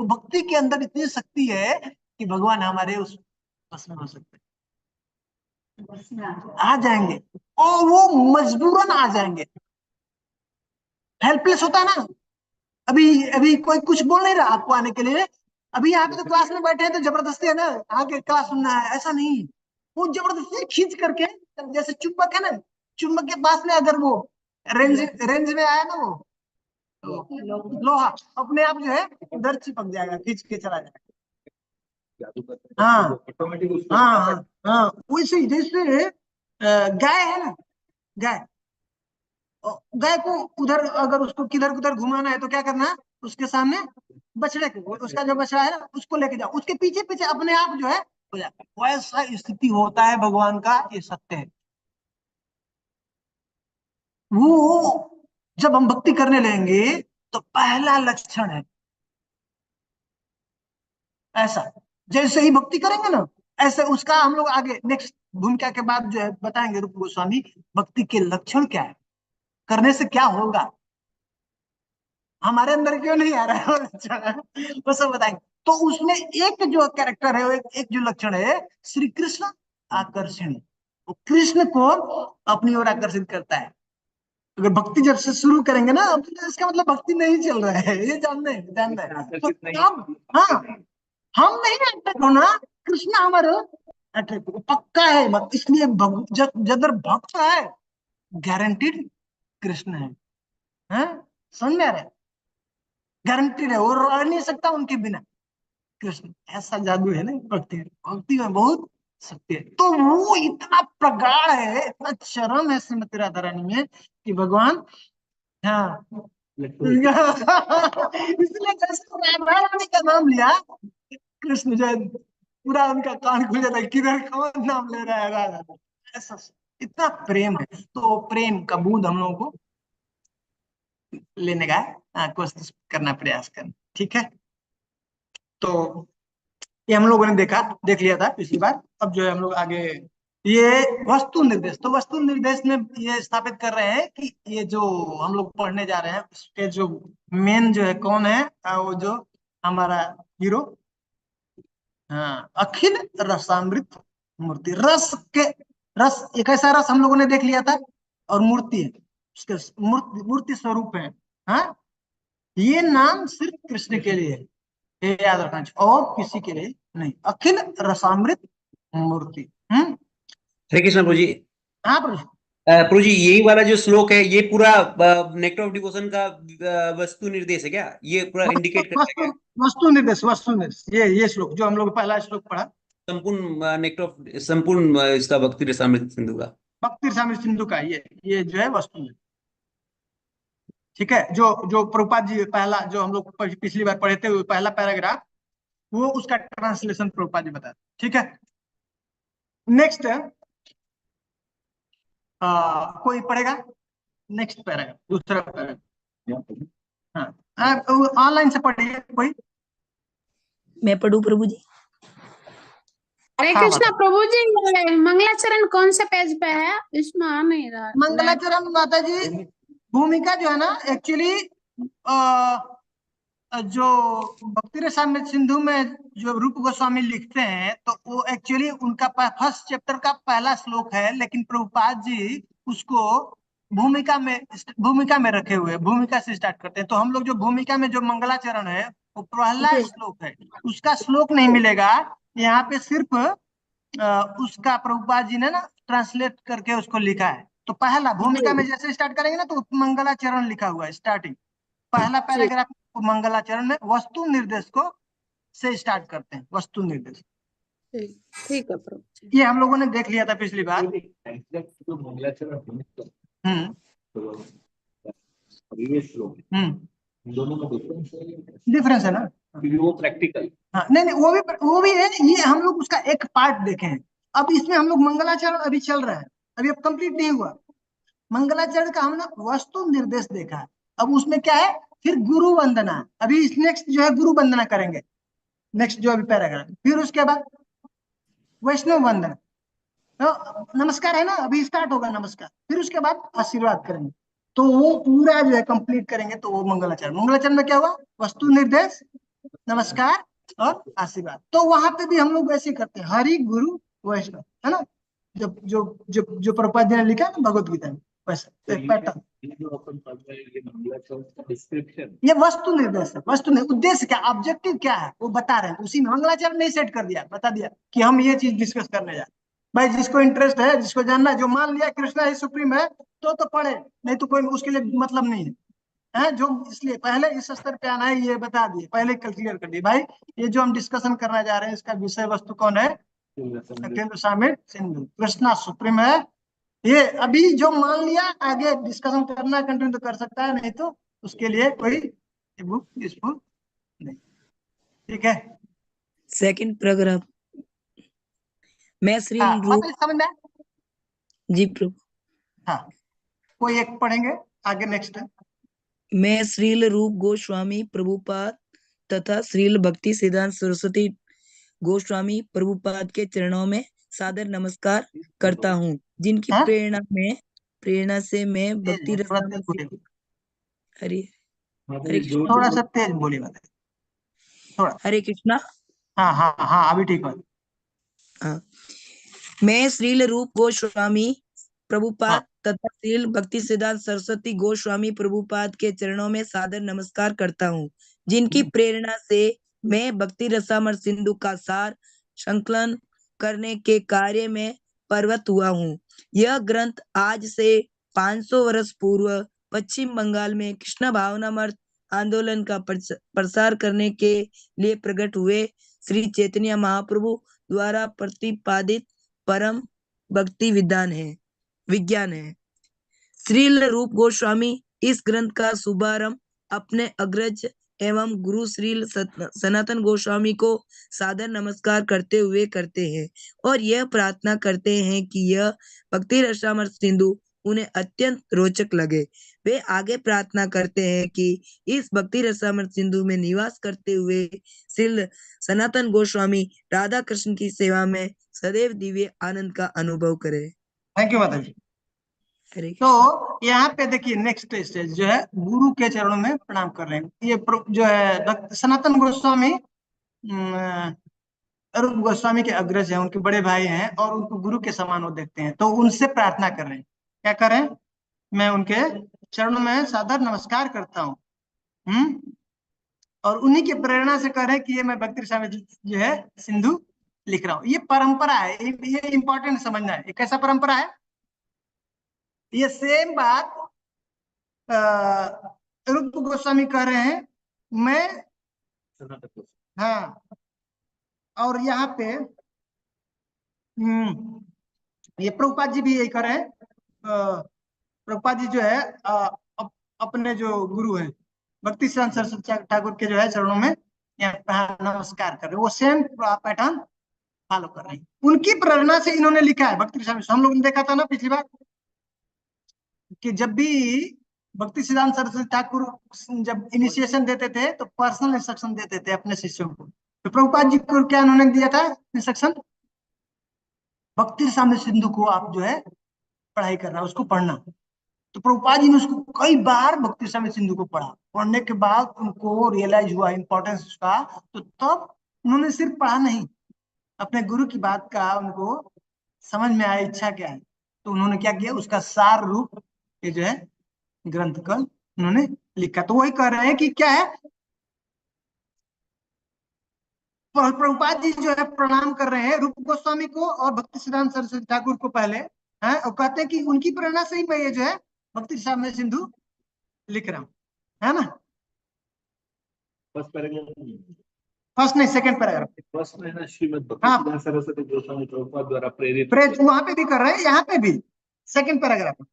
भक्ति के अंदर इतनी शक्ति है कि भगवान हमारे उस वश में हो सकते हैं, आ जाएंगे, और वो मजबूरन आ जाएंगे। हेल्पलेस होता है ना, अभी अभी कोई कुछ बोल नहीं रहा आपको आने के लिए, अभी यहाँ पे तो क्लास में बैठे हैं तो जबरदस्ती है ना, आके क्लास सुनना है, ऐसा नहीं। वो जबरदस्ती खींच करके, जैसे चुंबक है ना, चुंबक के पास में अगर वो रेंज रेंज में आया ना, वो तो लोहा अपने आप जो है उधर चिपक जाएगा, खींच के चला जाएगा। हाँ ऑटोमेटिक उसको हाँ हाँ हाँ, वैसे ही जैसे गाय है ना, गाय, गाय को उधर अगर उसको किधर किधर घुमाना है तो क्या करना है? उसके सामने बछड़े को, उसका जो बछड़ा है ना, उसको लेके जाओ, उसके पीछे पीछे अपने आप जो है हो जाता है। वैसा स्थिति होता है भगवान का, ये सत्य है। वो जब हम भक्ति करने लगेंगे तो पहला लक्षण है ऐसा, जैसे ही भक्ति करेंगे ना, ऐसे उसका हम लोग आगे नेक्स्ट भूमिका के बाद जो है बताएंगे रूप गोस्वामी, भक्ति के लक्षण क्या है, करने से क्या होगा, हमारे अंदर क्यों नहीं आ रहा है वो लक्षण, वो सब बताएंगे। तो उसमें एक जो कैरेक्टर है, एक जो लक्षण है, श्री कृष्ण आकर्षण, वो कृष्ण को अपनी ओर आकर्षित करता है। अगर भक्ति जब से शुरू करेंगे ना, अब तो इसका मतलब भक्ति नहीं चल रहा है, ये जानना है। तो तब हाँ, हम नहीं अट्रैक्ट होना, कृष्ण हमारे अट्रैक्ट पक्का है। इसलिए जदर भक्त है, गारंटीड कृष्ण है, समझ में आ रहा है? गारंटीड है, वो रह नहीं सकता उनके बिना। कृष्ण ऐसा जादू है ना भक्ति में, भक्ति में बहुत शक्ति है। तो वो इतना प्रगाढ़ है, इतना चरम है श्रीमती राधा रानी में कि भगवान, हाँ इसलिए जैसे राधा रानी का नाम लिया, कृष्ण जो है पूरा उनका कान खुल जाता है, किधर कौन नाम ले रहा है राधा, ऐसा इतना प्रेम है। तो प्रेम का बूंद हम लोगों को लेने का कोशिश करना, प्रयास करना, ठीक है। तो ये हम लोगों ने देख लिया था पिछली बार। अब जो है हम लोग आगे ये वस्तु निर्देश, तो वस्तु निर्देश में ये स्थापित कर रहे हैं कि ये जो हम लोग पढ़ने जा रहे हैं उसके जो मेन जो है कौन है, वो जो हमारा हीरो, हाँ, अखिल रसामृत मूर्ति। रस के रस, एक ऐसा रस हम लोगों ने देख लिया था, और मूर्ति है, उसके मूर्ति मूर्ति स्वरूप है। हाँ, ये नाम सिर्फ कृष्ण के लिए है, ये याद रखना चाहिए, और किसी के लिए नहीं। अखिल रसामृत मूर्ति। हरे कृष्ण प्रभु जी। हाँ प्रभु। प्रभु जी, यही वाला जो श्लोक है ये पूरा नेक्टर ऑफ डिवोशन का वस्तु निर्देश है क्या? ये पूरा इंडिकेट करता है क्या वस्तु निर्देश, वस्तु निर्देश, ये श्लोक जो हम लोग पहला श्लोक पढ़ा, संपूर्ण नेक्टर ऑफ संपूर्ण इसका भक्ति रसामृत सिंधु का? भक्ति रसामृत सिंधु का ये जो है वस्तु निर्देश। ठीक है, जो जो प्रभुपाद जी पहला जो हम लोग पिछली बार पढ़े थे, वो पहला पैराग्राफ, वो उसका ट्रांसलेशन प्रभुपाद जी बता। ठीक है, नेक्स्ट कोई पढ़ेगा नेक्स्ट पैराग्राफ, दूसरा पैराग्राफ। हाँ, ऑनलाइन से पढ़िए कोई। मैं पढ़ूं प्रभु जी? हरे हाँ, कृष्णा प्रभु जी, ये मंगलाचरण कौन से पेज पे है? इसमें आ नहीं रहा। मंगलाचरण माता जी भूमिका जो है ना, एक्चुअली जो भक्ति रसामृत सिंधु में जो रूप गोस्वामी लिखते हैं, तो वो एक्चुअली उनका फर्स्ट चैप्टर का पहला श्लोक है, लेकिन प्रभुपाद जी उसको भूमिका में रखे हुए, भूमिका से स्टार्ट करते हैं। तो हम लोग जो भूमिका में जो मंगलाचरण है वो पहला श्लोक है, उसका श्लोक नहीं मिलेगा यहाँ पे, सिर्फ उसका प्रभुपाद जी ने ना ट्रांसलेट करके उसको लिखा है। तो पहला भूमिका में जैसे स्टार्ट करेंगे ना, तो मंगलाचरण लिखा हुआ है स्टार्टिंग, पहला पैराग्राफ मंगलाचरण में वस्तु निर्देश को से स्टार्ट करते हैं, वस्तु निर्देश। ठीक है प्रभु जी। ये हम लोगों ने देख लिया था पिछली बार। जो मंगलाचरण हम्म ये श्लोक दोनों में डिफरेंस है ना। वो प्रैक्टिकल। हाँ, नहीं वो भी है, ये हम लोग उसका एक पार्ट देखे हैं। अब इसमें हम लोग मंगलाचरण अभी चल रहा है, अभी अब कंप्लीट नहीं हुआ। मंगलाचरण का हमने वस्तु निर्देश देखा है, अब उसमें क्या है, फिर गुरु वंदना, अभी इस नेक्स्ट जो है गुरु वंदना करेंगे, नेक्स्ट जो अभी पैराग्राफ, फिर उसके बाद वैष्णव वंदना, तो नमस्कार है ना, अभी स्टार्ट होगा नमस्कार, फिर उसके बाद आशीर्वाद करेंगे। तो वो पूरा जो है कंप्लीट करेंगे, तो वो मंगलाचरण। मंगलाचरण में क्या हुआ, वस्तु निर्देश, नमस्कार और आशीर्वाद। तो वहां पे भी हम लोग ऐसे करते हैं, हरि गुरु वैष्णव, है ना, जो जो जो जो प्रभुपाद जी ने लिखा ना भगवत गीता में, वैसे एक पैटर्न। जो अपन पढ़ रहे हैं ये मंगलाचरण का डिस्क्रिप्शन, ये वस्तु निर्देश है, वस्तु निर्देश, उद्देश्य क्या, ऑब्जेक्टिव क्या है वो बता रहे हैं। उसी में मंगलाचरण नहीं सेट कर दिया, बता दिया कि हम ये चीज डिस्कस करने जा रहे हैं। भाई जिसको इंटरेस्ट है, जिसको जानना है, जो मान लिया कृष्णा ही सुप्रीम है, तो पढ़े, नहीं तो कोई उसके लिए मतलब नहीं है। जो इसलिए पहले इस स्तर पे आना है, ये बता दिए, पहले कल क्लियर कर दिए भाई। ये जो हम डिस्कशन करने जा रहे हैं, इसका विषय वस्तु कौन है, अखिल रसामृत सिंधु, कृष्णा सुप्रीम है। ये अभी जो मान लिया, आगे डिस्कशन करना कंटिन्यू तो कर सकता है, नहीं तो उसके लिए कोई बुक यूजफुल नहीं। ठीक है, सेकंड पैराग्राफ। मैं श्री हाँ रूप मतलब समझ में आया? जी प्रभु। हाँ, कोई एक पढ़ेंगे, आगे नेक्स्ट है। मैं श्रील रूप गोस्वामी प्रभुपाद तथा श्रील भक्ति सिद्धांत सरस्वती गोस्वामी प्रभुपाद के चरणों में सादर नमस्कार करता हूँ, जिनकी हाँ? प्रेरणा से मैं भक्ति तेज है, थोड़ा रसामृत तेज बोलिए, हरे हरे कृष्ण थोड़ा सा तेज बोलिए बताइए, थोड़ा। हरे कृष्णा। हाँ हाँ हाँ, अभी ठीक है। हाँ, मैं श्रील रूप गोस्वामी प्रभुपाद हाँ। तथा श्रील भक्ति सिद्धांत सरस्वती गोस्वामी प्रभुपाद के चरणों में सादर नमस्कार करता हूँ, जिनकी प्रेरणा से मैं भक्ति रसामृत सिंधु का सार संकलन करने के कार्य में प्रवृत्त हुआ हूँ। यह ग्रंथ आज से 500 वर्ष पूर्व पश्चिम बंगाल में कृष्ण भावनामृत आंदोलन का प्रसार करने के लिए प्रकट हुए श्री चैतन्य महाप्रभु द्वारा प्रतिपादित परम भक्ति विज्ञान है। श्रील रूप गोस्वामी इस ग्रंथ का शुभारंभ अपने अग्रज एवं गुरु श्रील सनातन गोस्वामी को सादर नमस्कार करते हुए करते हैं, और यह प्रार्थना करते हैं कि यह भक्ति रसामृत सिंधु उन्हें अत्यंत रोचक लगे। वे आगे प्रार्थना करते हैं कि इस भक्ति रसामृत सिंधु में निवास करते हुए श्रील सनातन गोस्वामी राधा कृष्ण की सेवा में सदैव दिव्य आनंद का अनुभव करे। थैंक यू माता जी। हरे तो यहाँ पे देखिए, नेक्स्ट स्टेज जो है गुरु के चरणों में प्रणाम कर रहे हैं। ये जो है सनातन गोस्वामी रूप गोस्वामी के अग्रज हैं, उनके बड़े भाई हैं और उनको गुरु के समान वो देखते हैं, तो उनसे प्रार्थना कर रहे हैं। क्या करें? मैं उनके चरणों में सादर नमस्कार करता हूँ। और उन्हीं की प्रेरणा से कह रहे हैं कि ये मैं भक्ति रसामृत जो है सिंधु लिख रहा हूँ। ये परंपरा है, ये इंपॉर्टेंट समझना है। ये कैसा परंपरा है? ये सेम बात रूप गोस्वामी कह रहे हैं, मैं हाँ। और यहाँ पे ये प्रभुपाद जी भी यही कर रहे हैं। प्रभुपाद जी जो है अपने जो गुरु हैं भक्ति सिद्धांत सरस्वती ठाकुर के जो है चरणों में यहाँ नमस्कार कर रहे हैं। वो सेम पैटर्न फॉलो कर रहे हैं। उनकी प्रेरणा से इन्होंने लिखा है भक्ति रसामृत। हम लोगों ने देखा था ना पिछली बार कि जब भी भक्ति सिद्धांत सरस्वती ठाकुर जब इनिशिएशन देते थे तो पर्सनल इंस्ट्रक्शन देते थे अपने शिष्यों को। तो प्रभुपाद जी को क्या उन्होंने दिया था इंस्ट्रक्शन? भक्ति रसामृत सिंधु को आप जो है पढ़ाई करना, उसको पढ़ना। तो प्रभुपाद जी ने उसको कई बार भक्ति रसामृत सिंधु को पढ़ा। पढ़ने के बाद उनको रियलाइज हुआ इंपॉर्टेंस उसका, तो तब उन्होंने सिर्फ पढ़ा नहीं, अपने गुरु की बात का उनको समझ में आया इच्छा क्या है, तो उन्होंने क्या किया, उसका सार रूप ये जो है ग्रंथ का उन्होंने लिखा। तो वही कह रहे हैं कि क्या है, प्रभुपाद जी जो है प्रणाम कर रहे हैं रूप गोस्वामी को और भक्ति सिद्धांत सरस्वती ठाकुर को पहले हैं, और कहते हैं कि उनकी प्रेरणा से ही मैं ये जो है भक्ति रसामृत सिंधु लिख रहा हूँ, है ना। फर्स्ट पैराग्राफ फर्स्ट नहीं, सेकंड पैराग्राफ। फर्स्ट में ना श्रीमद् भक्ति हाँ। सिद्धांत सरस्वती गोस्वामी प्रभुपाद द्वारा प्रेरित प्रेरित वहां पे भी कर रहे हैं, यहाँ पे भी सेकंड पैराग्राफ में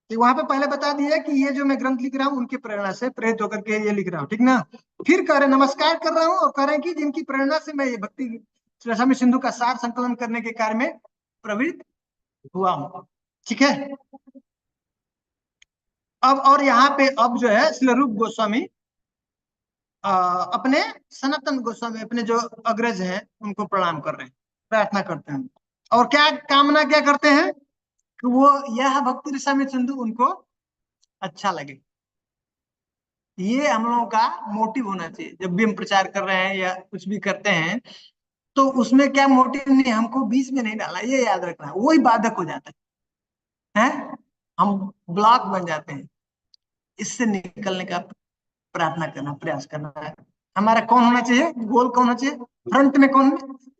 कि वहां पे पहले बता दिया कि ये जो मैं ग्रंथ लिख रहा हूँ उनकी प्रेरणा से प्रेरित होकर के ये लिख रहा हूँ, ठीक ना। फिर कह रहे नमस्कार कर रहा हूँ और कह रहे हैं कि जिनकी प्रेरणा से मैं ये भक्ति रसामृत सिंधु का सार संकलन करने के कार्य में प्रवृत्त हुआ हूँ, ठीक है। अब और यहाँ पे अब जो है श्री रूप गोस्वामी अपने सनातन गोस्वामी अपने जो अग्रज हैं उनको प्रणाम कर रहे हैं, प्रार्थना करते हैं और क्या कामना क्या करते हैं कि वो यह भक्ति रसामृत सिंधु उनको अच्छा लगे। ये हम लोगों का मोटिव होना चाहिए जब भी हम प्रचार कर रहे हैं या कुछ भी करते हैं, तो उसमें क्या मोटिव नहीं, हमको बीच में नहीं डाला, ये याद रखना, वही बाधक हो जाता है, हम ब्लॉक बन जाते हैं। इससे निकलने का प्रार्थना करना, प्रयास करना है। हमारा कौन होना चाहिए, गोल कौन होना चाहिए, फ्रंट में कौन,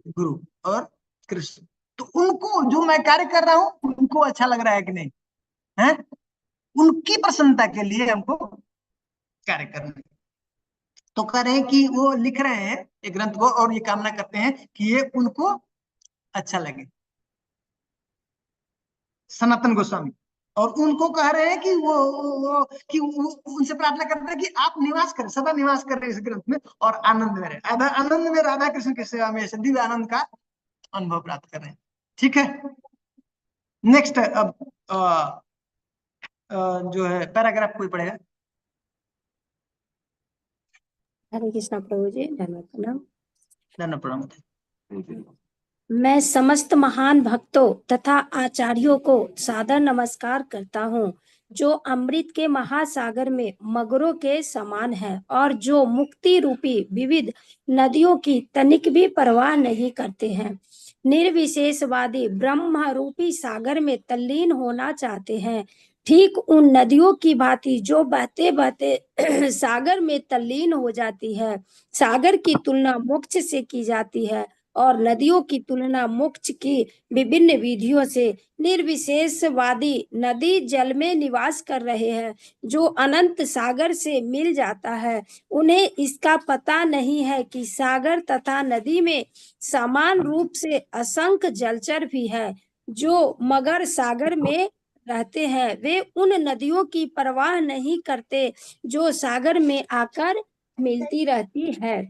गुरु और कृष्ण। तो उनको जो मैं कार्य कर रहा हूँ उनको अच्छा लग रहा है कि नहीं, है उनकी प्रसन्नता के लिए हमको कार्य करना है। तो कह रहे हैं कि वो लिख रहे हैं एक ग्रंथ को और ये कामना करते हैं कि ये उनको अच्छा लगे, सनातन गोस्वामी। और उनको कह रहे हैं कि वो उनसे प्रार्थना करते हैं कि आप निवास करें, सदा निवास करें इस ग्रंथ में और आनंद में रहे, आनंद में राधा कृष्ण की सेवा में दिव्य आनंद का अनुभव प्राप्त कर रहे हैं, ठीक है। नेक्स्ट अब जो है पैराग्राफ कोई पढ़ेगा। हरे कृष्णा प्रभु जी, धन्यवाद प्रणाम। धन्यवाद प्रणाम। मैं समस्त महान भक्तों तथा आचार्यों को सादर नमस्कार करता हूँ, जो अमृत के महासागर में मगरों के समान है और जो मुक्ति रूपी विविध नदियों की तनिक भी परवाह नहीं करते हैं। निर्विशेषवादी ब्रह्म रूपी सागर में तल्लीन होना चाहते हैं, ठीक उन नदियों की भांति जो बहते बहते सागर में तल्लीन हो जाती है। सागर की तुलना मोक्ष से की जाती है और नदियों की तुलना मोक्ष की विभिन्न विधियों से। निर्विशेषवादी नदी जल में निवास कर रहे हैं, जो अनंत सागर से मिल जाता है। उन्हें इसका पता नहीं है कि सागर तथा नदी में समान रूप से असंख्य जलचर भी है, जो मगर सागर में रहते हैं। वे उन नदियों की परवाह नहीं करते जो सागर में आकर मिलती रहती है।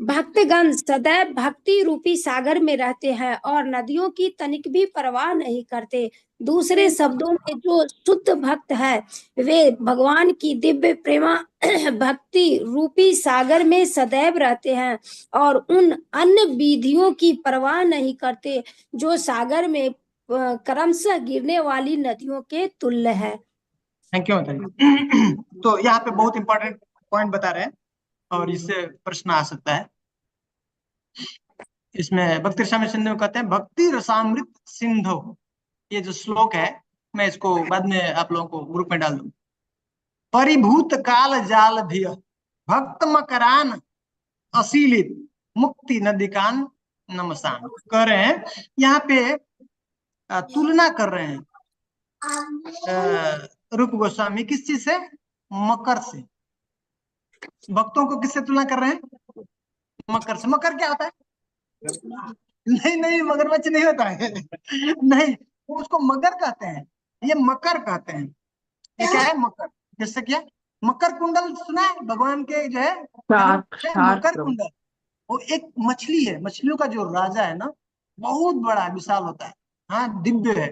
भक्तगण सदैव भक्ति रूपी सागर में रहते हैं और नदियों की तनिक भी परवाह नहीं करते। दूसरे शब्दों में जो शुद्ध भक्त है वे भगवान की दिव्य प्रेमा भक्ति रूपी सागर में सदैव रहते हैं और उन अन्य विधियों की परवाह नहीं करते जो सागर में क्रमशः गिरने वाली नदियों के तुल्य है। Thank you. तो यहाँ पे बहुत इंपॉर्टेंट पॉइंट बता रहे हैं और इससे प्रश्न आ सकता है। इसमें भक्ति रसामृत सिंधु कहते हैं भक्ति रसामृत सिंधु। ये जो श्लोक है मैं इसको बाद में आप लोगों को ग्रुप में डाल दूंगा। परिभूत काल जाल धिय भक्त मकरान असीलित मुक्ति नदिकान नमसान कह रहे हैं। यहाँ पे तुलना कर रहे हैं रूप गोस्वामी किस चीज से? मकर से। भक्तों को किससे तुलना कर रहे हैं? मकर से। मकर क्या होता है? नहीं नहीं, मगरमच्छ नहीं होता है नहीं, उसको मगर कहते हैं, ये मकर कहते हैं। ये क्या है? मकर। जैसे क्या? मकर कुंडल सुना है भगवान के जो है मकर कुंडल, वो एक मछली है, मछलियों का जो राजा है ना, बहुत बड़ा विशाल होता है। हाँ, दिव्य है।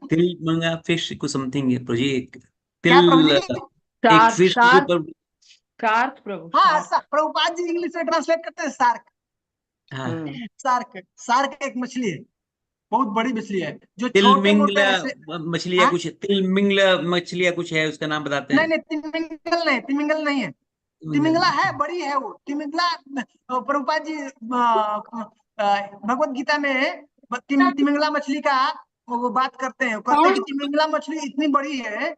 तिल मंगा फिश को समथिंग प्रोजेक्ट क्या तिल प्रभु जी? एक फिश के ऊपर। शार्क प्रभु, हाँ, शार्क। प्रभुपाद जी इंग्लिश में ट्रांसलेट करते हैं शार्क। हाँ, शार्क, शार्क एक मछली है, बहुत बड़ी मछली है, जो छोटे तिलमिंगल मोटे ऐसे। मछली या हाँ? कुछ, तिलमिंगल मछली या कुछ है, उसका नाम बताते नहीं हैं। नहीं, तिमिंगल नहीं, तिमिंगल नहीं है। तिमिंगला है, बड़ी है वो तिमिंगला। प्रभुपाद जी भगवत गीता में तिमिंगला मछली का वो बात करते हैं। कहते हैं कि तिमिंगला मछली इतनी बड़ी है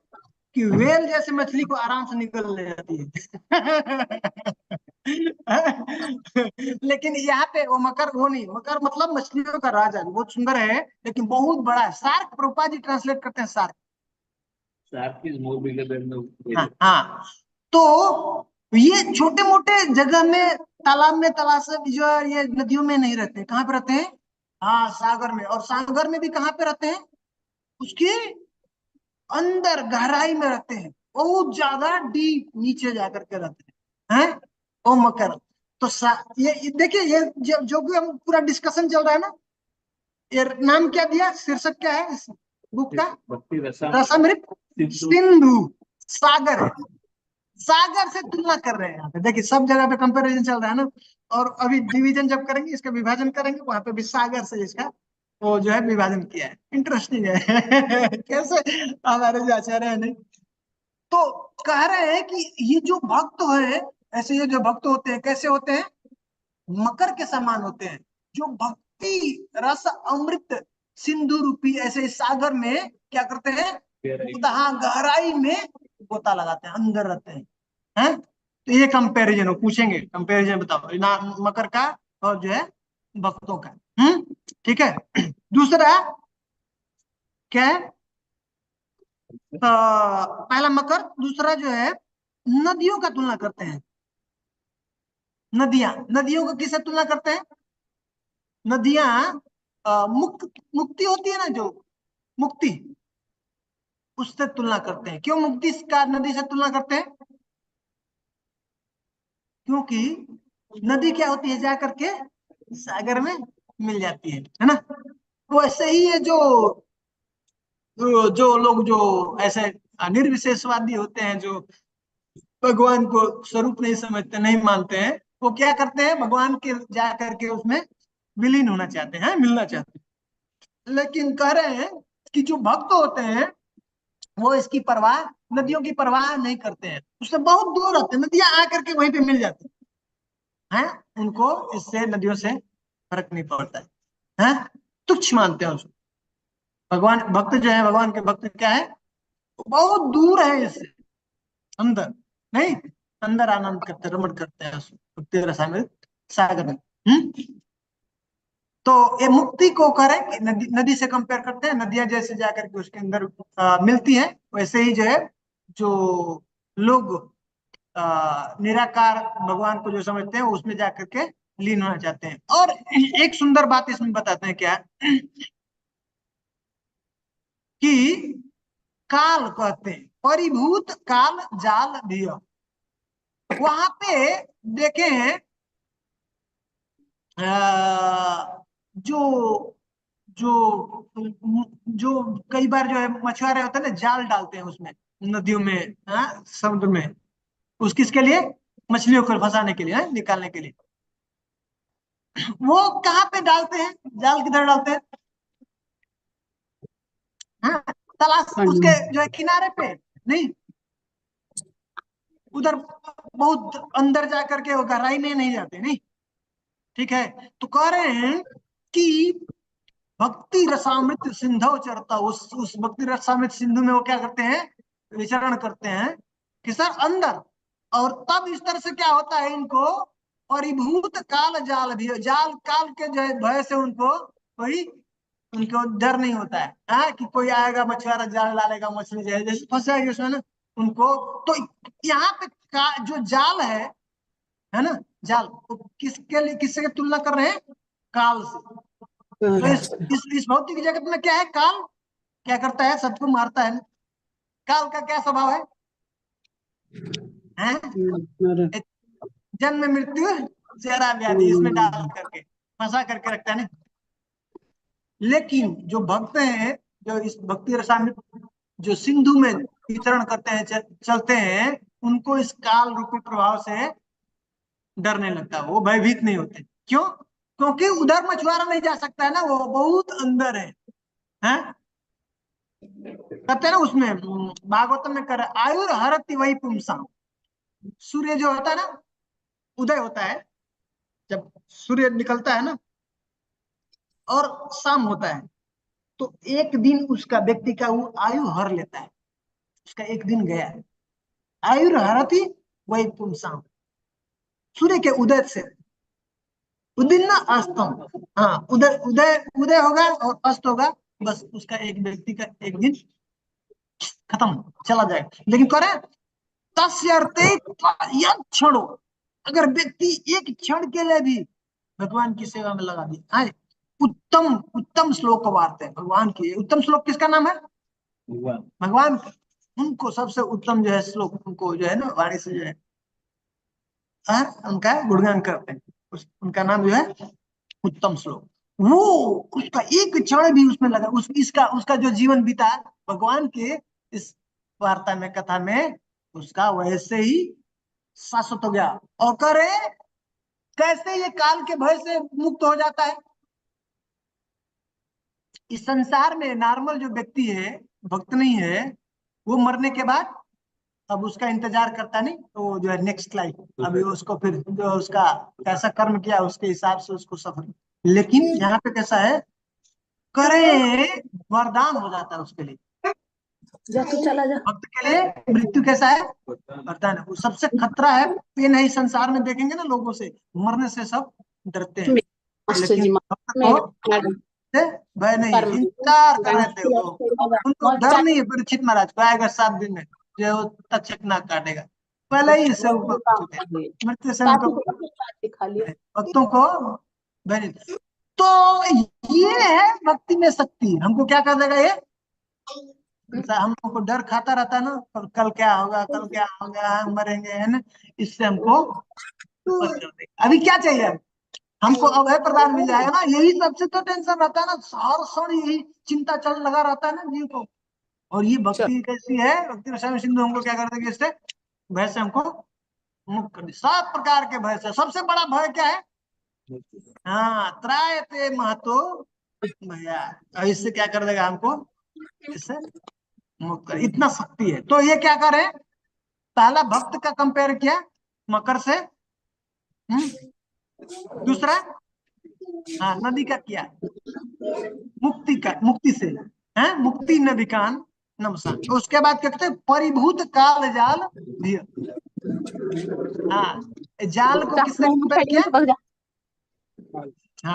कि वेल जैसे मछली को आराम से निकल ले जाती है लेकिन यहाँ पे वो मकर, वो नहीं, मकर मतलब मछलियों का राजा, बहुत सुंदर है लेकिन बहुत बड़ा है। शार्क प्रभुपाद जी ट्रांसलेट करते हैं shark. Shark is more bigger than the whale. हाँ हाँ, तो ये छोटे मोटे जगह में, तालाब में, तालाब जो है, ये नदियों में नहीं रहते। कहाँ पे रहते हैं? हाँ, सागर में। और सागर में भी कहाँ पे रहते हैं? उसके अंदर गहराई में रहते हैं, बहुत ज्यादा डीप नीचे जाकर के रहते हैं। ओ मकर। तो ये देखिए, ये जो भी हम पूरा डिस्कशन चल रहा है ना, ये नाम क्या दिया, शीर्षक क्या है इस बुक का? भक्ति रसामृत सिंधु। सागर है, सागर से तुलना कर रहे हैं यहाँ पे। देखिए सब जगह पे कंपैरिजन चल रहा है ना, और अभी डिवीजन जब करेंगे, इसका विभाजन करेंगे, वहां पे भी सागर से इसका वो जो है विभाजन किया है। इंटरेस्टिंग है कैसे हमारे जो आचार्य है नहीं, तो कह रहे हैं कि ये जो भक्त है, ऐसे ये जो भक्त होते हैं कैसे होते हैं? मकर के समान होते हैं, जो भक्ति रस अमृत सिंधु रूपी ऐसे इस सागर में क्या करते हैं? गहराई में गोता लगाते हैं, अंदर रहते हैं। तो ये कंपैरिजन हो, पूछेंगे कंपैरिजन बताओ ना मकर का और जो है भक्तों का। ठीक है दूसरा क्या है? पहला मकर, दूसरा जो है नदियों का तुलना करते हैं। नदियों को किससे तुलना करते हैं? नदियां मुक्ति होती है ना, जो मुक्ति, उससे तुलना करते हैं। क्यों मुक्ति का नदी से तुलना करते हैं? क्योंकि नदी क्या होती है, जाकर के सागर में मिल जाती है ना। वैसे ही ये जो जो लोग जो ऐसे निर्विशेषवादी होते हैं, जो भगवान को स्वरूप नहीं समझते, नहीं मानते हैं, वो क्या करते हैं? भगवान के जा करके उसमें विलीन होना चाहते हैं, मिलना चाहते हैं। लेकिन कह रहे हैं कि जो भक्त होते हैं वो इसकी परवाह, नदियों की परवाह नहीं करते हैं, उससे बहुत दूर रहते हैं। नदियां आकर के वहीं पे मिल जाती हैं, उनको इससे नदियों से फर्क नहीं पड़ता है, तुच्छ मानते हैं उसको। भगवान भक्त जो है, भगवान के भक्त क्या है? बहुत दूर है इससे, अंदर नहीं, अंदर आनंद करते, रमण करते हैं भक्ति रसामृत सागर में। तो ये मुक्ति को करें कि नदी से कंपेयर करते हैं, नदियां जैसे जाकर के उसके अंदर मिलती है, वैसे ही जो है जो लोग निराकार भगवान को जो समझते हैं उसमें जाकर के लीन होना चाहते हैं। और एक सुंदर बात इसमें बताते हैं क्या, कि काल कहते हैं, परिभूत काल जाल धिय। वहां पे देखे हैं जो जो जो कई बार जो है मछुआरे होते हैं ना, जाल डालते हैं उसमें, नदियों में, समुद्र में, उस किसके लिए? मछलियों को फंसाने के लिए, निकालने के लिए। वो कहाँ पे डालते हैं जाल? किधर डालते हैं? तलाश उसके जो है किनारे पे नहीं, उधर बहुत अंदर जाकर के वो गहराई में नहीं जाते, नहीं, ठीक है। तो कह रहे हैं कि भक्ति रसामृत सिंधु चरता, उस भक्ति रसामृत सिंधु में वो क्या करते हैं, विचरण करते हैं कि सर अंदर। और तब इस तरह से क्या होता है, इनको परिभूत काल जाल भी, जाल काल के जो है भय से उनको कोई उनको डर नहीं होता है, कि कोई आएगा मछुआरा जाल डालेगा, मछली जैसे फंस जाएगी उसमें ना उनको। तो यहाँ पे जो जाल है ना, जाल, तो किसके लिए, किससे तुलना कर रहे हैं, काल से। तो इस भौतिक जगत में क्या है, काल क्या करता है, सबको मारता है। काल का क्या स्वभाव है? जन्म मृत्यु जरा व्याधि, इसमें डाल करके फंसा करके रखता है ना। लेकिन जो भक्त हैं, जो इस भक्ति रसामृत जो सिंधु में विचरण करते हैं, चलते हैं, उनको इस काल रूपी प्रभाव से डर नहीं लगता, वो भयभीत नहीं होते। क्यों? क्योंकि उधर मछुआरा नहीं जा सकता है ना, वो बहुत अंदर है। कहते हैं ना उसमें भागवतम में कर आयुर हरति वही पुंसा। सूर्य जो होता है ना, उदय होता है जब सूर्य निकलता है ना, और शाम होता है, तो एक दिन उसका व्यक्ति का वो आयु हर लेता है, उसका एक दिन गया। आयुर हरति वही पुंसा, सूर्य के उदय से, उदिन अस्तम, हाँ उदय उदय उदय होगा और अस्त होगा, बस उसका एक व्यक्ति का एक दिन खत्म, चला जाएगा। लेकिन करे तस्यर्थे यद क्षणो, अगर व्यक्ति एक क्षण के लिए भी भगवान की सेवा में लगा दिया, उत्तम उत्तम श्लोक वार्ते है भगवान की। उत्तम श्लोक किसका नाम है? भगवान का। उनको सबसे उत्तम जो है श्लोक, उनको जो है ना वाणी से जो है उनका गुणगान करते हैं, उनका नाम जो है उत्तम श्लोक। वो उसका एक क्षण भी उसमें लगा, उसका जो जीवन बीता भगवान के इस वार्ता में, कथा में, उसका वैसे ही शाश्वत हो गया। और करे कैसे ये काल के भय से मुक्त हो जाता है? इस संसार में नॉर्मल जो व्यक्ति है, भक्त नहीं है, वो मरने के बाद अब उसका इंतजार करता नहीं, तो जो है नेक्स्ट लाइफ, अभी उसको फिर जो उसका कैसा कर्म किया उसके हिसाब से उसको सफर। लेकिन यहाँ पे कैसा है, करे वरदान हो जाता है उसके लिए, भक्त के लिए मृत्यु कैसा है, वरदान है। वो सबसे खतरा है, पेन है। इस संसार में देखेंगे ना, लोगों से मरने से सब डरते हैं, लेकिन भक्त को भय नहीं, इंतजार कर रहे थे वो, उनको डर नहीं है। परीक्षित महाराज को आएगा 7 दिन में जो तक्षक नाक काटेगा, पहले ही इससे ऊपर मृत्यु से उनको, भक्तों को भय नहीं। तो ये है भक्ति में शक्ति। हमको क्या कर देगा ये, हम लोग को डर खाता रहता है ना, कल क्या होगा, कल क्या होगा, हम मरेंगे, है ना, इससे हमको अभी क्या चाहिए, हमको अभय प्रदान मिल जाएगा ना, यही सबसे तो टेंशन रहता है ना, हर क्षण यही चिंता चल लगा रहता है ना जीव को। और ये भक्ति कैसी है, भक्ति रसायन सिंधु हमको क्या कर देगी, इससे भय से हमको मुक्त कर दी। 7 प्रकार के भय से सबसे बड़ा भय क्या है, त्रायते महतो भया, और इससे क्या कर देगा हमको, इससे मुक्त कर, इतना शक्ति है। तो ये क्या करे, पहला भक्त का कंपेयर किया मकर से, दूसरा नदी का किया, मुक्ति से, मुक्ति नदी कान नमसा। तो उसके बाद क्या कहते हैं, परिभूत काल जाल भी, जाल को किससे कंपेयर किया,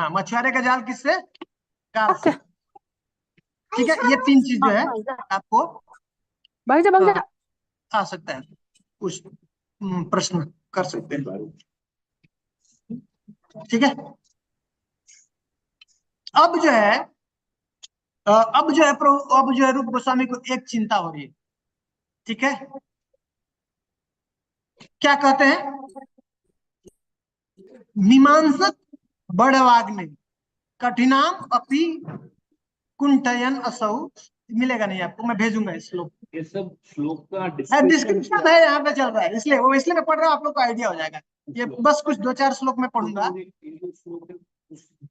मछुआरे का जाल किससे, काल से। ठीक है, ये 3 चीज जो है आपको आ सकता है, कुछ प्रश्न कर सकते हैं। ठीक है, अब जो है रूप गोस्वामी को एक चिंता हो रही है। ठीक है, क्या कहते हैं, मीमांसक बड़वाग्नि कठिनाम अपि कुंठयन असौ, मिलेगा नहीं आपको, मैं भेजूंगा इस श्लोक, ये सब श्लोक का डिस्क्रिप्शन है यहाँ पे चल रहा है, इसलिए मैं पढ़ रहा हूँ, आप लोग को आइडिया हो जाएगा। ये बस कुछ 2-4 श्लोक में पढ़ूंगा।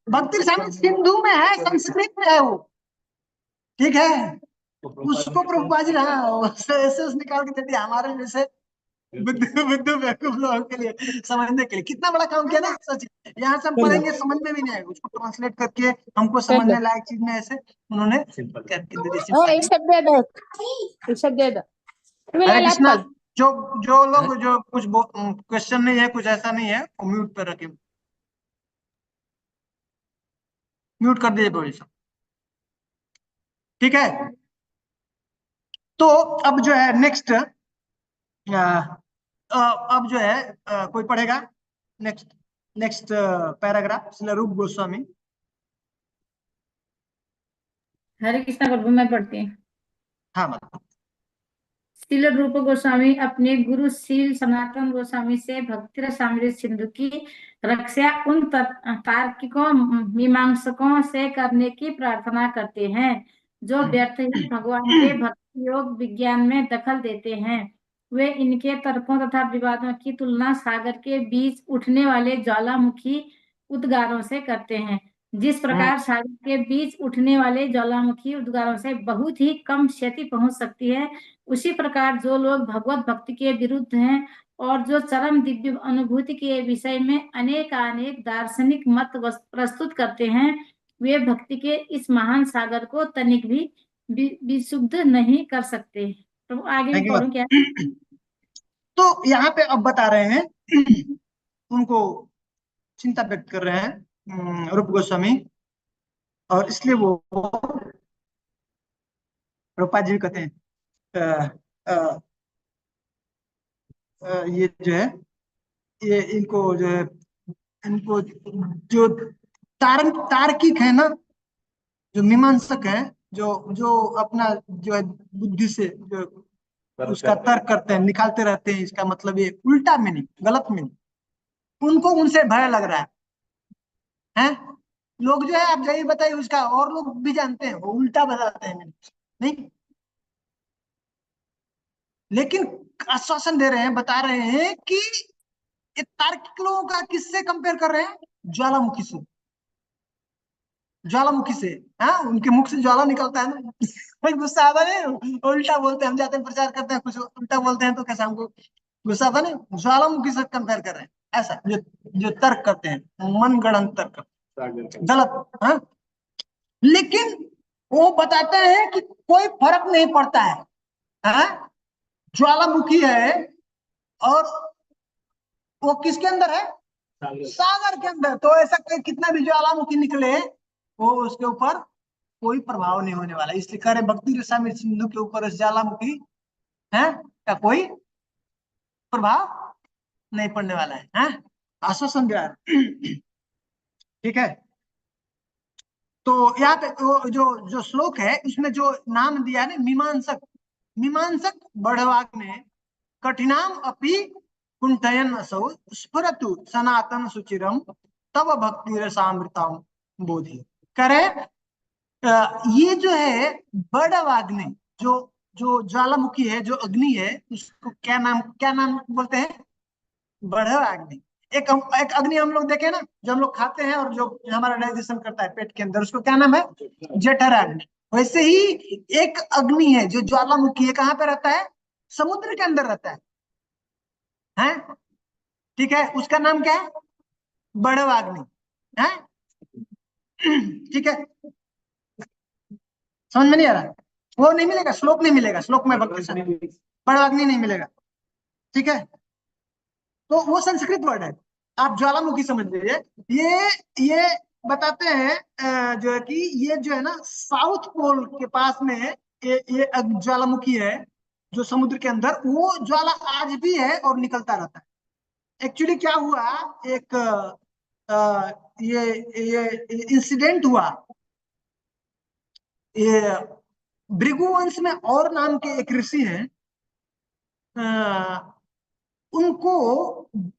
भक्ति रसायन सिंधु में है, संस्कृत में है वो, ठीक है, उसको प्रभुपाद जी ऐसे निकाल के दे दिया, हमारे जैसे बुद्धू बुद्धू बेवकूफ लोगों के लिए समझने के लिए कितना बड़ा काम किया ना सच। यहाँ से हम पढ़ेंगे समझ में भी नहीं आएगा, उसको ट्रांसलेट करके हमको समझने लायक चीज में ऐसे उन्होंने करके दे दी ओ सिंपल। एक शब्द दे दो, एक शब्द दे दो। हरे कृष्णा। जो जो लोग जो कुछ क्वेश्चन नहीं है, कुछ ऐसा नहीं है, वो म्यूट पर रखे, म्यूट कर दीजिए भविष्य। ठीक है, तो अब जो है नेक्स्ट, अब जो है कोई पढ़ेगा नेक्स्ट, नेक्स्ट पैराग्राफ श्रील रूप गोस्वामी। हरे कृष्णा प्रभु मैं पढ़ती हूँ। हाँ मतलब श्रील रूप गोस्वामी अपने गुरु श्रील सनातन गोस्वामी से भक्ति रसामृत सिंधु की रक्षा उन तार्किकों मीमांसकों से करने की प्रार्थना करते हैं जो व्यर्थ ही भगवान के भक्ति योग विज्ञान में दखल देते हैं। वे इनके तर्कों तथा विवादों की तुलना सागर के बीच उठने वाले ज्वालामुखी उद्गारों से करते हैं। जिस प्रकार सागर के बीच उठने वाले ज्वालामुखी उद्गारों से बहुत ही कम क्षति पहुंच सकती है, उसी प्रकार जो लोग भगवत भक्ति के विरुद्ध हैं और जो चरम दिव्य अनुभूति के विषय में अनेक दार्शनिक मत प्रस्तुत करते हैं, वे भक्ति के इस महान सागर को तनिक भी विशुद्ध नहीं कर सकते। तो आगे भी पढ़ूं क्या? तो यहाँ पे अब बता रहे हैं, उनको चिंता व्यक्त कर रहे हैं रूप गोस्वामी, और इसलिए वो रूपा जी कहते हैं ये जो है, ये इनको जो है, इनको जो तार्किक है ना, जो मीमांसक है, जो जो अपना जो है बुद्धि से जो उसका तर्क करते हैं, निकालते रहते हैं, इसका मतलब ये उल्टा मीनिंग, गलत मीनिंग, उनको उनसे भय लग रहा है। लोग जो है, आप जाइए बताइए, उसका और लोग भी जानते हैं, वो उल्टा बताते हैं नहीं, लेकिन आश्वासन दे रहे हैं, बता रहे हैं कि ये तार्किक लोगों का किससे कंपेयर कर रहे हैं? ज्वालामुखी से, ज्वालामुखी से। हाँ, उनके मुख से ज्वाला निकलता है ना, कोई गुस्सा आता नहीं, उल्टा बोलते हैं, हम जाते हैं प्रचार करते हैं, कुछ उल्टा बोलते हैं तो कैसे हमको गुस्सा आता नहीं? ज्वालामुखी से कंपेयर कर रहे हैं, ऐसा जो जो तर्क करते हैं, मनगढ़ंत तर्क, गलत। हाँ, लेकिन वो बताते हैं कि कोई फर्क नहीं पड़ता है। हाँ, ज्वालामुखी है और वो किसके अंदर है? सागर के अंदर। तो ऐसा कितना भी ज्वालामुखी निकले, वो उसके ऊपर कोई प्रभाव नहीं होने वाला। इसलिए कह रहे भक्ति रसामृत सिंधु के ऊपर उस ज्वालामुखी है का कोई प्रभाव नहीं पड़ने वाला है। आश्वासन दिया। ठीक है, तो यहाँ पे जो जो श्लोक है उसमें जो नाम दिया है मीमांसक, मीमांसक बड़वाग ने कठिनाम अपि कुंठयन असौ स्फुरतु सनातन सुचिरम तव भक्ति रसामृताम बोधि। करे ये जो है बड़वाग्नि, जो जो ज्वालामुखी है, जो अग्नि है, उसको क्या नाम बोलते हैं? बड़वाग्नि। एक अग्नि हम लोग देखे ना, जो हम लोग खाते हैं और जो हमारा डाइजेशन करता है पेट के अंदर, उसको क्या नाम है? जठराग्नि। वैसे ही एक अग्नि है जो ज्वालामुखी है, कहाँ पे रहता है? समुद्र के अंदर रहता है। ठीक है, उसका नाम क्या है? बड़वाग्नि है। ठीक है, समझ में नहीं आ रहा? वो नहीं मिलेगा, श्लोक नहीं मिलेगा, श्लोक में बड़वाग्नि नहीं मिलेगा। ठीक है, तो वो संस्कृत वर्ड है, आप ज्वालामुखी समझ लीजिए। ये बताते हैं जो है कि ये जो है ना साउथ पोल के पास में ये ज्वालामुखी है जो समुद्र के अंदर, वो ज्वाला आज भी है और निकलता रहता है। एक्चुअली क्या हुआ, एक ये इंसिडेंट हुआ, ये भृगुवंश में और नाम के एक ऋषि हैं, उनको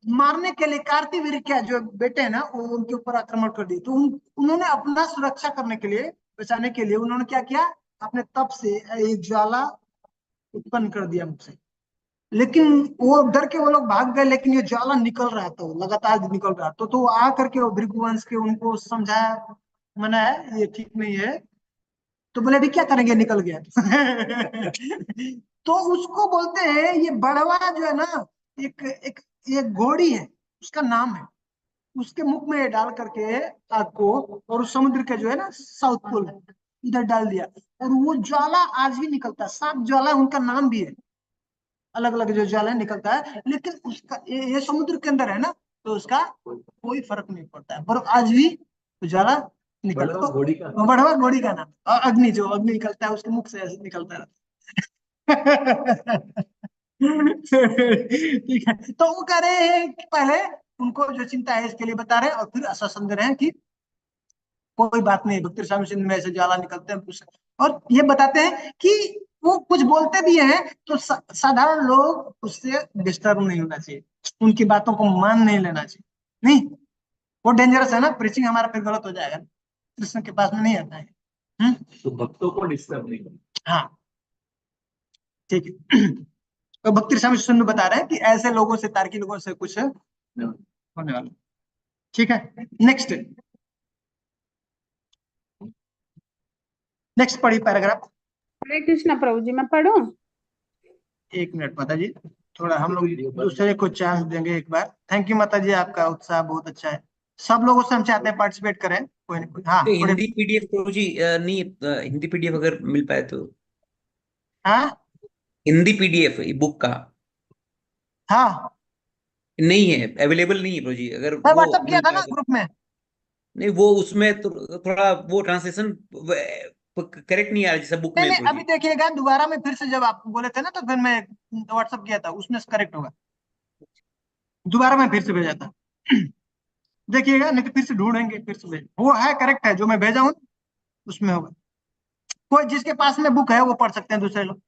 मारने के लिए कार्तिवीर्य जो बेटे हैं ना, वो उनके ऊपर आक्रमण कर दिए। तो उन्होंने अपना सुरक्षा करने के लिए, बचाने के लिए, उन्होंने क्या किया? अपने तप से एक ज्वाला उत्पन्न कर दिया मुझसे। लेकिन वो डर के वो लोग भाग गए, लेकिन ये ज्वाला निकल रहा था, लगातार निकल रहा था। तो आ करके वो भृगुवंश के उनको समझाया, मना है, ये ठीक नहीं है। तो बोले अभी क्या करेंगे, निकल गया। तो उसको बोलते हैं, ये बड़वा जो है ना, एक एक एक घोड़ी है, उसका नाम है, उसके मुख में डाल करके आग को, और उस समुद्र के जो है ना साउथ पोल इधर डाल दिया, और वो ज्वाला आज भी निकलता है। 7 ज्वाला उनका नाम भी है, अलग अलग जो ज्वाला निकलता है, लेकिन उसका ये समुद्र के अंदर है ना, तो उसका कोई फर्क नहीं पड़ता है, पर आज भी ज्वाला निकलता है। घोड़ी का बढ़वा घोड़ी का नाम, और अग्नि, जो अग्नि निकलता है उसके मुख से ऐसे निकलता है। ठीक है, तो वो कह रहे हैं कि पहले उनको जो चिंता है इसके लिए बता रहे हैं, और फिर आश्वासन दे रहे हैं कि कोई बात नहीं, भक्ति स्वामी सिंह में से ज्वाला निकलते हैं और ये बताते हैं कि वो कुछ बोलते भी हैं तो साधारण लोग उससे डिस्टर्ब नहीं होना चाहिए, उनकी बातों को मान नहीं लेना चाहिए। नहीं, वो डेंजरस है ना, प्रीचिंग हमारा फिर गलत हो जाएगा, कृष्ण के पास में नहीं आता है। तो भक्तों को डिस्टर्ब नहीं करना। हाँ, ठीक है। तो भक्ति स्वामी सिंधु बता रहे हैं कि ऐसे लोगों से, तार्की लोगों से कुछ होने वाला। ठीक है, नेक्स्ट पढ़ी पैराग्राफ। हरे कृष्णा प्रभु जी, मैं पढ़ूं? 1 मिनट माता जी, थोड़ा हम लोग दूसरे को चांस देंगे एक बार। थैंक यू माता जी, आपका उत्साह बहुत अच्छा है। सब लोगों से हम चाहते हैं पार्टिसिपेट करें, कोई ना कोई। हाँ, हिंदी पीडीएफ प्रभु जी नहीं, हिंदी पीडीएफ अगर मिल पाए तो। हाँ हिंदी पीडीएफ बुक का हाँ, नहीं है, अवेलेबल नहीं है प्रभु जी, अगर मैं वो व्हाट्सअप किया मिल था पाए ना तो। ग्रुप में। नहीं, वो उसमें तो थोड़ा वो ट्रांसलेशन करेक्ट नहीं आ रहा जैसा बुक नहीं में नहीं, प्रभु अभी जी। देखिएगा दोबारा में फिर से, जब आप बोले थे ना तो फिर मैं व्हाट्सअप किया था, उसमें से करेक्ट होगा। दोबारा मैं फिर से भेजा था, देखिएगा, नहीं तो फिर से ढूंढेंगे, फिर से भेज, वो है करेक्ट है जो मैं भेजा हूँ, उसमें होगा। कोई जिसके पास में बुक है वो पढ़ सकते हैं, दूसरे लोग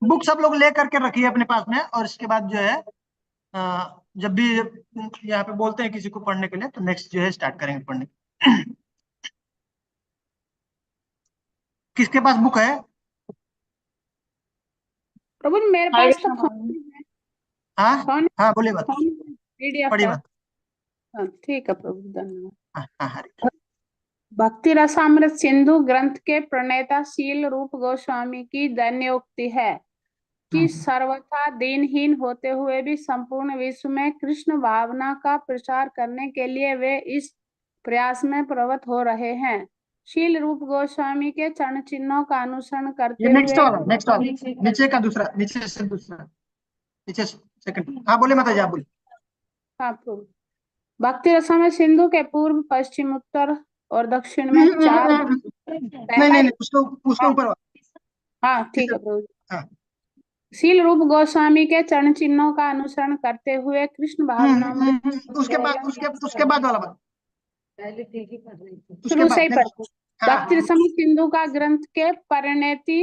बुक सब लोग ले करके रखिए अपने पास में, और इसके बाद जो है जब भी यहाँ पे बोलते हैं किसी को पढ़ने के लिए, तो नेक्स्ट जो है स्टार्ट करेंगे पढ़ने। किसके पास बुक है? प्रभु जी, मेरे पास तो फोन है। हाँ फोन हाँ, बोलिए बात, फोन पीडीएफ पढ़िए है। बात। हाँ, ठीक है प्रभु जी, धन्यवाद। हाँ हाँ, हरे भक्ति रसामृत सिंधु ग्रंथ के प्रणेता शील रूप गोस्वामी की धन्योक्ति है कि सर्वथा दीनहीन होते हुए भी संपूर्ण विश्व में कृष्ण भावना का प्रचार करने के लिए वे इस प्रयास में प्रवृत्त हो रहे हैं। शील रूप गोस्वामी के चरण चिन्हों का अनुसरण ये करते नेक्स्ट हुए वाला, नीचे का दूसरा, नीचे से दूसरा, नीचे सेकंड। हाँ बोले माता जी, आप बोले। हाँ प्रभु। भक्ति रसामृत सिंधु के पूर्व, पश्चिम, उत्तर और दक्षिण में 4 नहीं पहला नहीं नहीं, उसको ऊपर वाला। हाँ ठीक है प्रभु जी। हाँ, शील रूप गोस्वामी के चरण चिन्हों का अनुसरण करते हुए कृष्ण भावना में उसके बाद उसके बाद वाला बात, उसके शुरू से ही बाद पढ़ते। हाँ भक्ति रसामृत सिंधु का ग्रंथ के परिणति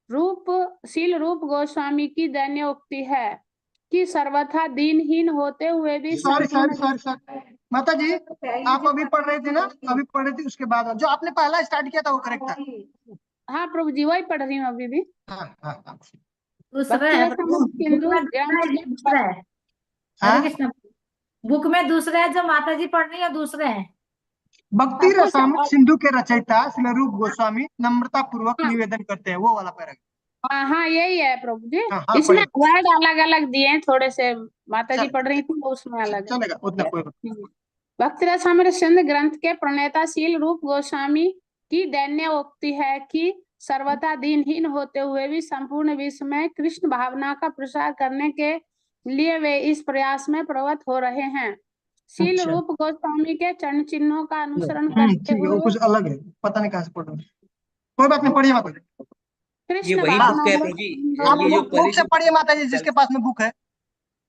रूप शील रूप गोस्वामी की दैन्योक्ति है कि सर्वथा दीनहीन होते हुए भी सॉरी माता जी, आप अभी पढ़ रहे थे ना, अभी पढ़ रही थी, उसके बाद जो आपने पहला स्टार्ट किया था वो करेक्ट था। हाँ प्रभु जी, वही पढ़ रही हूँ अभी भी। हाँ हाँ हाँ, दूसरा भक्ति है रसामृत सिंधु ग्रंथ के दूसरा है। हरे कृष्ण, बुक में दूसरा है जो माता जी पढ़ रही है, दूसरे हैं। भक्ति कुछ रसामृत सिंधु के रचयिता श्री रूप गोस्वामी नम्रता पूर्वक निवेदन करते हैं, वो वाला पैराग्राफ। हाँ यही है प्रभु जी। हाँ हाँ, इसमें पढ़िए। वर्ड अलग अलग दिए हैं थोड़े से, माता जी चल- पढ़ रही थी तो उसमें अलग है। चलेगा, उतना कोई बात। भक्ति रसामृत सिंधु ग्रंथ के प्रणेता शील रूप गोस्वामी की दैन्योक्ति है कि सर्वथा दीनहीन होते हुए भी संपूर्ण विश्व में कृष्ण भावना का प्रसार करने के लिए वे इस प्रयास में प्रवृत्त हो रहे हैं। शील अच्छा। रूप गोस्वामी के चरण चिन्हों का अनुसरण करते ठीक है, वो हुए कुछ अलग है, पता नहीं कहाँ से पढ़ रहे हैं। कोई बात नहीं, पढ़िए माता जी। ये कृष्ण वही भावना बुक है में प्रभु जी, आप ये जो बुक से पढ़िए माता जी, जिसके पास में बुक है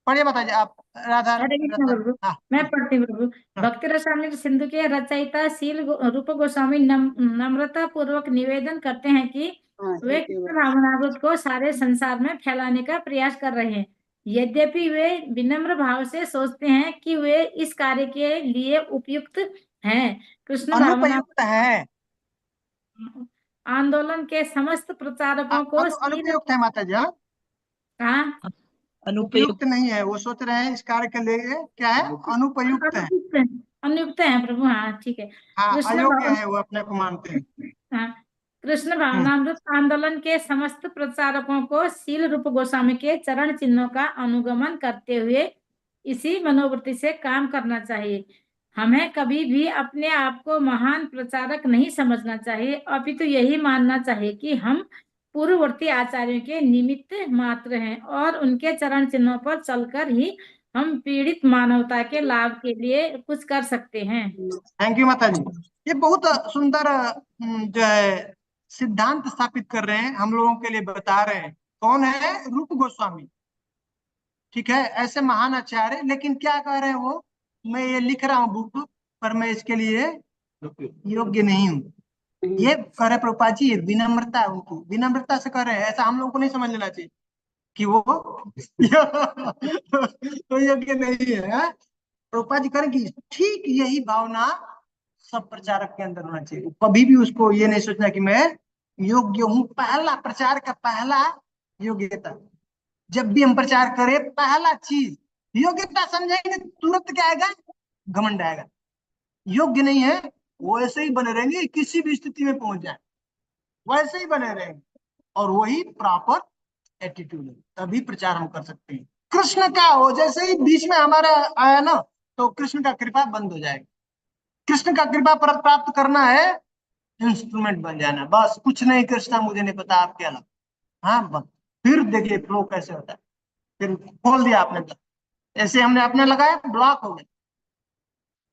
पढ़िए माता जी। आप राधा हरे कृष्ण प्रभु, हाँ, मैं पढ़ती हूँ प्रभु। भक्ति रसामृत सिंधु के रचयिता शील रूप गोस्वामी नम्रता पूर्वक निवेदन करते हैं कि वे कृष्ण भावनामृत को सारे संसार में फैलाने का प्रयास कर रहे हैं। यद्यपि वे विनम्र भाव से सोचते हैं कि वे इस कार्य के लिए उपयुक्त हैं। कृष्ण भावना अनुपयुक्त है, आंदोलन के समस्त प्रचारकों को अनुपयुक्त है माता जी। हाँ, हाँ, उपयुक्त नहीं है, वो सोच रहे हैं इस कार्य के लिए क्या है, अनुपयुक्त है। अनुयुक्त है प्रभु। हाँ ठीक है। हाँ, कृष्ण अयोग्य भावना, है, वो अपने को मानते हैं। हाँ, कृष्ण भावनामृत आंदोलन के समस्त प्रचारकों को शील रूप गोस्वामी के चरण चिन्हों का अनुगमन करते हुए इसी मनोवृत्ति से काम करना चाहिए। हमें कभी भी अपने आप को महान प्रचारक नहीं समझना चाहिए, अपितु यही मानना चाहिए कि हम पूर्ववर्ती आचार्यों के निमित्त मात्र हैं और उनके चरण चिन्हों पर चलकर ही हम पीड़ित मानवता के लाभ के लिए कुछ कर सकते हैं। थैंक यू माता जी। ये बहुत सुंदर जो है सिद्धांत स्थापित कर रहे हैं, हम लोगों के लिए बता रहे हैं। कौन है? रूप गोस्वामी। ठीक है, ऐसे महान आचार्य, लेकिन क्या कह रहे हैं वो? मैं ये लिख रहा हूँ बुक, पर मैं इसके लिए योग्य नहीं हूँ। ये कह रहे प्रभुपाद जी, ये विनम्रता है उनकी, विनम्रता से कह रहे हैं। ऐसा हम लोगों को नहीं समझ लेना चाहिए कि वो तो योग्य नहीं है। प्रभुपाद जी करें कि ठीक यही भावना सब प्रचारक के अंदर होना चाहिए। कभी भी उसको ये नहीं सोचना कि मैं योग्य हूँ। पहला प्रचार का पहला योग्यता, जब भी हम प्रचार करें पहला चीज योग्यता समझेंगे, तुरंत क्या आएगा? घमंड आएगा। योग्य नहीं है वो ऐसे ही बने रहेंगे, किसी भी स्थिति में पहुंच जाए वैसे ही बने रहेंगे, और वही प्रॉपर एटीट्यूड है, तभी प्रचार हम कर सकते हैं। कृष्ण का हो, जैसे ही बीच में हमारा आया ना, तो कृष्ण का कृपा बंद हो जाएगा। कृष्ण का कृपा पर प्राप्त करना है, इंस्ट्रूमेंट बन जाना, बस कुछ नहीं। कृष्णा मुझे नहीं पता आपके अलावा। हाँ बस, फिर देखिए फ्लो कैसे होता है। फिर खोल दिया आपने, ऐसे हमने अपने लगाया, ब्लॉक हो गया,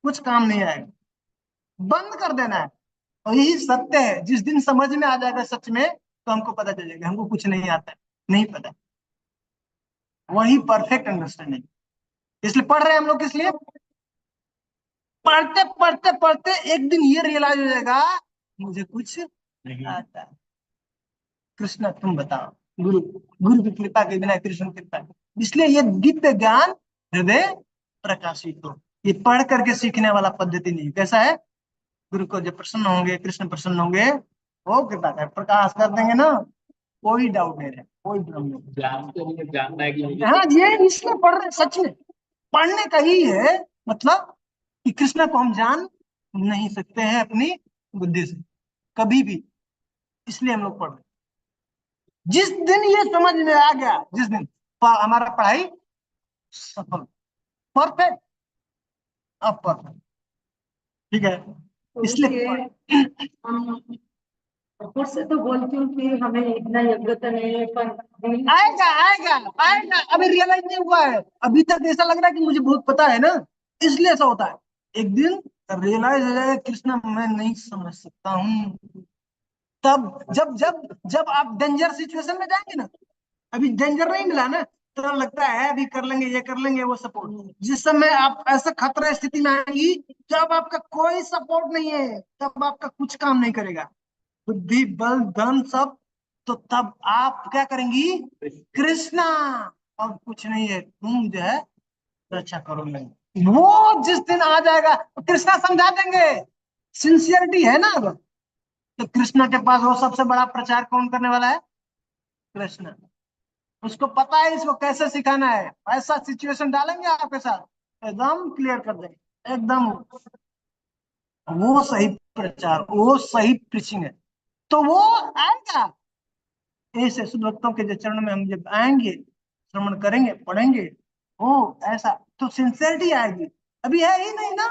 कुछ काम नहीं आएगा, बंद कर देना है। और यही सत्य है। जिस दिन समझ में आ जाएगा सच में, तो हमको पता चलेगा हमको कुछ नहीं आता है, नहीं पता। वही परफेक्ट अंडरस्टैंडिंग। इसलिए पढ़ रहे हैं हम लोग, किस लिए? पढ़ते पढ़ते पढ़ते एक दिन ये रियलाइज हो जाएगा मुझे कुछ नहीं आता है। कृष्ण तुम बताओ, गुरु गुरु की कृपा के बिना, कृष्ण की कृपा। इसलिए ये दिव्य ज्ञान हृदय प्रकाशित हो, ये पढ़ करके सीखने वाला पद्धति नहीं। कैसा है? गुरु को जब प्रसन्न होंगे, कृष्ण प्रसन्न होंगे, वो कृपा कर प्रकाश कर देंगे ना, कोई डाउट नहीं है, कोई भ्रम नहीं। जानना है कि हाँ, ये इसलिए पढ़ रहे, सच में पढ़ने का ही है मतलब कि कृष्ण को हम जान नहीं सकते हैं अपनी बुद्धि से कभी भी, इसलिए हम लोग पढ़ रहे। जिस दिन ये समझ में आ गया, जिस दिन हमारा पढ़ाई सफल, परफेक्ट, अब परफेक्ट। ठीक है, इसलिए ऊपर से तो बोलती हूँ कि हमें इतना योग्यता नहीं है, पर आएगा आएगा आएगा। अभी रियलाइज नहीं हुआ है, अभी तक ऐसा लग रहा है कि मुझे बहुत पता है ना, इसलिए ऐसा होता है। एक दिन रियलाइज हो जाएगा कृष्णा मैं नहीं समझ सकता हूँ, तब जब जब जब आप डेंजर सिचुएशन में जाएंगे ना, अभी डेंजर नहीं मिला ना, तो लगता है अभी कर लेंगे, ये कर लेंगे, वो सपोर्ट। जिस समय आप ऐसा खतरा स्थिति में आएंगी जब आपका कोई सपोर्ट नहीं है, तब आपका कुछ काम नहीं करेगा, बुद्धि बल धन सब, तो तब आप क्या करेंगी? कृष्णा और कुछ नहीं है, तुम जो है रक्षा करोगे। वो जिस दिन आ जाएगा तो कृष्णा समझा देंगे। सिंसियरिटी है ना, अब तो कृष्णा के पास वो सबसे बड़ा प्रचार कौन करने वाला है? कृष्ण। उसको पता है इसको कैसे सिखाना है, ऐसा सिचुएशन डालेंगे आपके साथ, एकदम क्लियर कर देंगे, एकदम वो सही प्रचार, वो सही प्रीचिंग है। तो वो आएगा ऐसे शुद्ध भक्तों के चरणों में, हम जब आएंगे, श्रवण करेंगे, पढ़ेंगे, ओ ऐसा तो सिंसियरिटी आएगी। अभी है ही नहीं ना,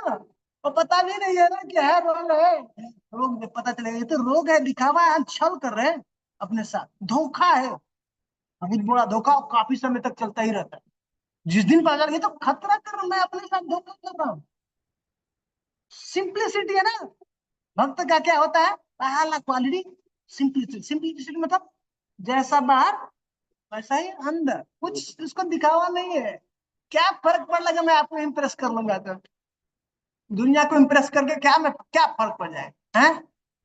वो पता भी नहीं है ना कि है रोग है। रोग जब पता चलेगा, ये तो रोग है, दिखावा है, हम छल कर रहे हैं अपने साथ, धोखा है, बहुत बड़ा धोखा, काफी समय तक चलता ही रहता है। जिस दिन पता चलेगा तो खतरा कर रहा हूं, मैं अपने साथ धोखा कर रहा हूँ। सिंप्लिसिटी है ना, भक्त का क्या होता है? पहला क्वालिटी सिंप्लिसिटी। सिंप्लिसिटी मतलब जैसा बाहर वैसा ही अंदर, कुछ उसको दिखावा नहीं है। क्या फर्क पड़ लगा, मैं आपको इम्प्रेस कर लूंगा तो दुनिया को इम्प्रेस करके क्या फर्क पड़ जाए हैं?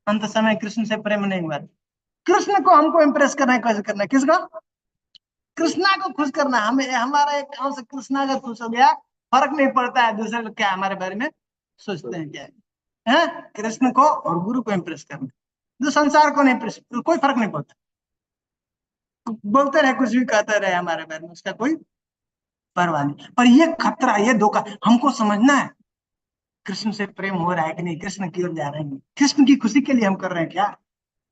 अंत समय कृष्ण से प्रेम नहीं हुआ। कृष्ण को हमको इम्प्रेस करना है, कैसे करना है? किसको? कृष्णा को खुश करना। हमें हमारा एक काम से कृष्णा अगर खुश हो गया, फर्क नहीं पड़ता है दूसरे लोग क्या हमारे बारे में सोचते हैं, क्या है। कृष्ण को और गुरु को इम्प्रेस करना, जो संसार को नहीं इम्प्रेस, कोई फर्क नहीं पड़ता। बोलते रहे, कुछ भी कहते रहे हमारे बारे में, उसका कोई परवाह नहीं। पर ये खतरा, ये धोखा हमको समझना है। कृष्ण से प्रेम हो रहा है कि नहीं, कृष्ण की ओर जा रहे हैं, कृष्ण की खुशी के लिए हम कर रहे हैं क्या?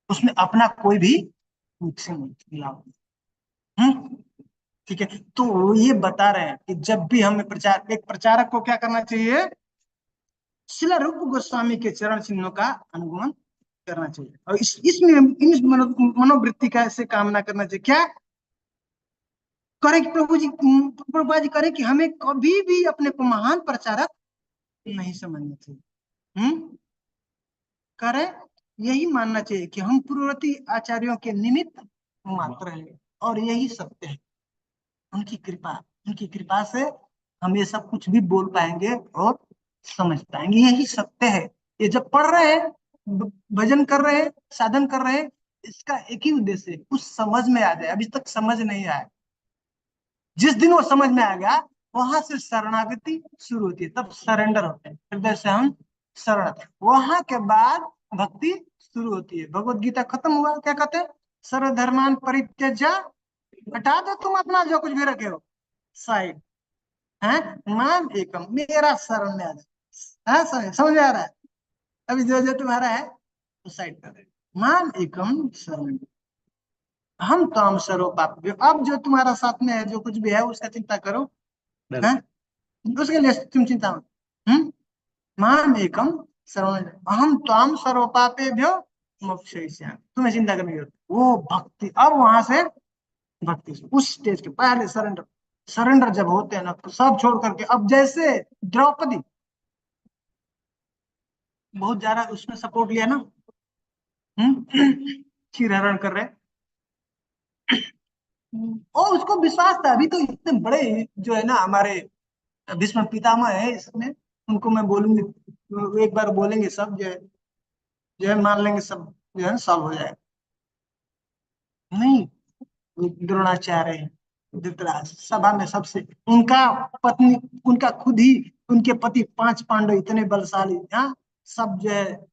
उसमें अपना कोई भी मिक्सिंग नहीं मिला। ठीक है, तो वो ये बता रहे हैं कि जब भी हमें एक प्रचारक को क्या करना चाहिए, श्रील रूप गोस्वामी के चरण चिन्हों का अनुगमन करना चाहिए, और इसमें इस मनोवृत्ति का ऐसे कामना करना चाहिए, क्या करें कि प्रभुपाद जी करें कि हमें कभी भी अपने को महान प्रचारक नहीं समझना चाहिए। करें, यही मानना चाहिए कि हम पूर्ववर्ती आचार्यों के निमित्त मात्र हैं, और यही सत्य है। उनकी कृपा से हम ये सब कुछ भी बोल पाएंगे और समझ पाएंगे, यही सत्य है। ये जब पढ़ रहे हैं, भजन कर रहे हैं, साधन कर रहे हैं, इसका एक ही उद्देश्य है, कुछ समझ में आ जाए। अभी तक समझ नहीं आया, जिस दिन वो समझ में आ गया वहां से शरणागति शुरू होती है, तब सरेंडर होते हैं, हृदय से हम शरण, वहां के बाद भक्ति शुरू होती है। भगवत गीता खत्म हुआ, क्या कहते हैं, सर्वधर्मान परित्यज्य, हटा दो तुम अपना जो कुछ भी रखे हो साइड, है माम एकम, मेरा शरण में आ जाए। समझ में आ रहा है? अभी जो जो तुम्हारा है तो साइड कर दे, माम एकम शरण, हम ताम सरो पाप। अब जो तुम्हारा साथ में है, जो कुछ भी है उसका चिंता करो, है उसके लिए तुम चिंता मत। माम एकम सर्व, हम ताम सर्व पापेभ्यो मोक्षयिष्यामि, तुम्हें चिंता करने की जरूरत। वो भक्ति, अब वहां से भक्ति उस स्टेज के पहले सरेंडर जब होते हैं ना, तो सब छोड़ करके, अब जैसे द्रौपदी बहुत ज्यादा उसमें सपोर्ट लिया ना, क्षीरहरण कर रहे, और उसको विश्वास था। अभी तो इतने बड़े जो है ना हमारे भीष्म पितामह है, इसमें उनको मैं बोलूंगी, एक बार बोलेंगे सब जो है मान लेंगे, सब जो है सॉल्व हो जाएगा। नहीं, द्रोणाचार्य, धृतराष्ट्र सभा में सबसे, उनका पत्नी, उनका खुद ही, उनके पति 5 पांडव इतने बलशाली, हाँ सब जो है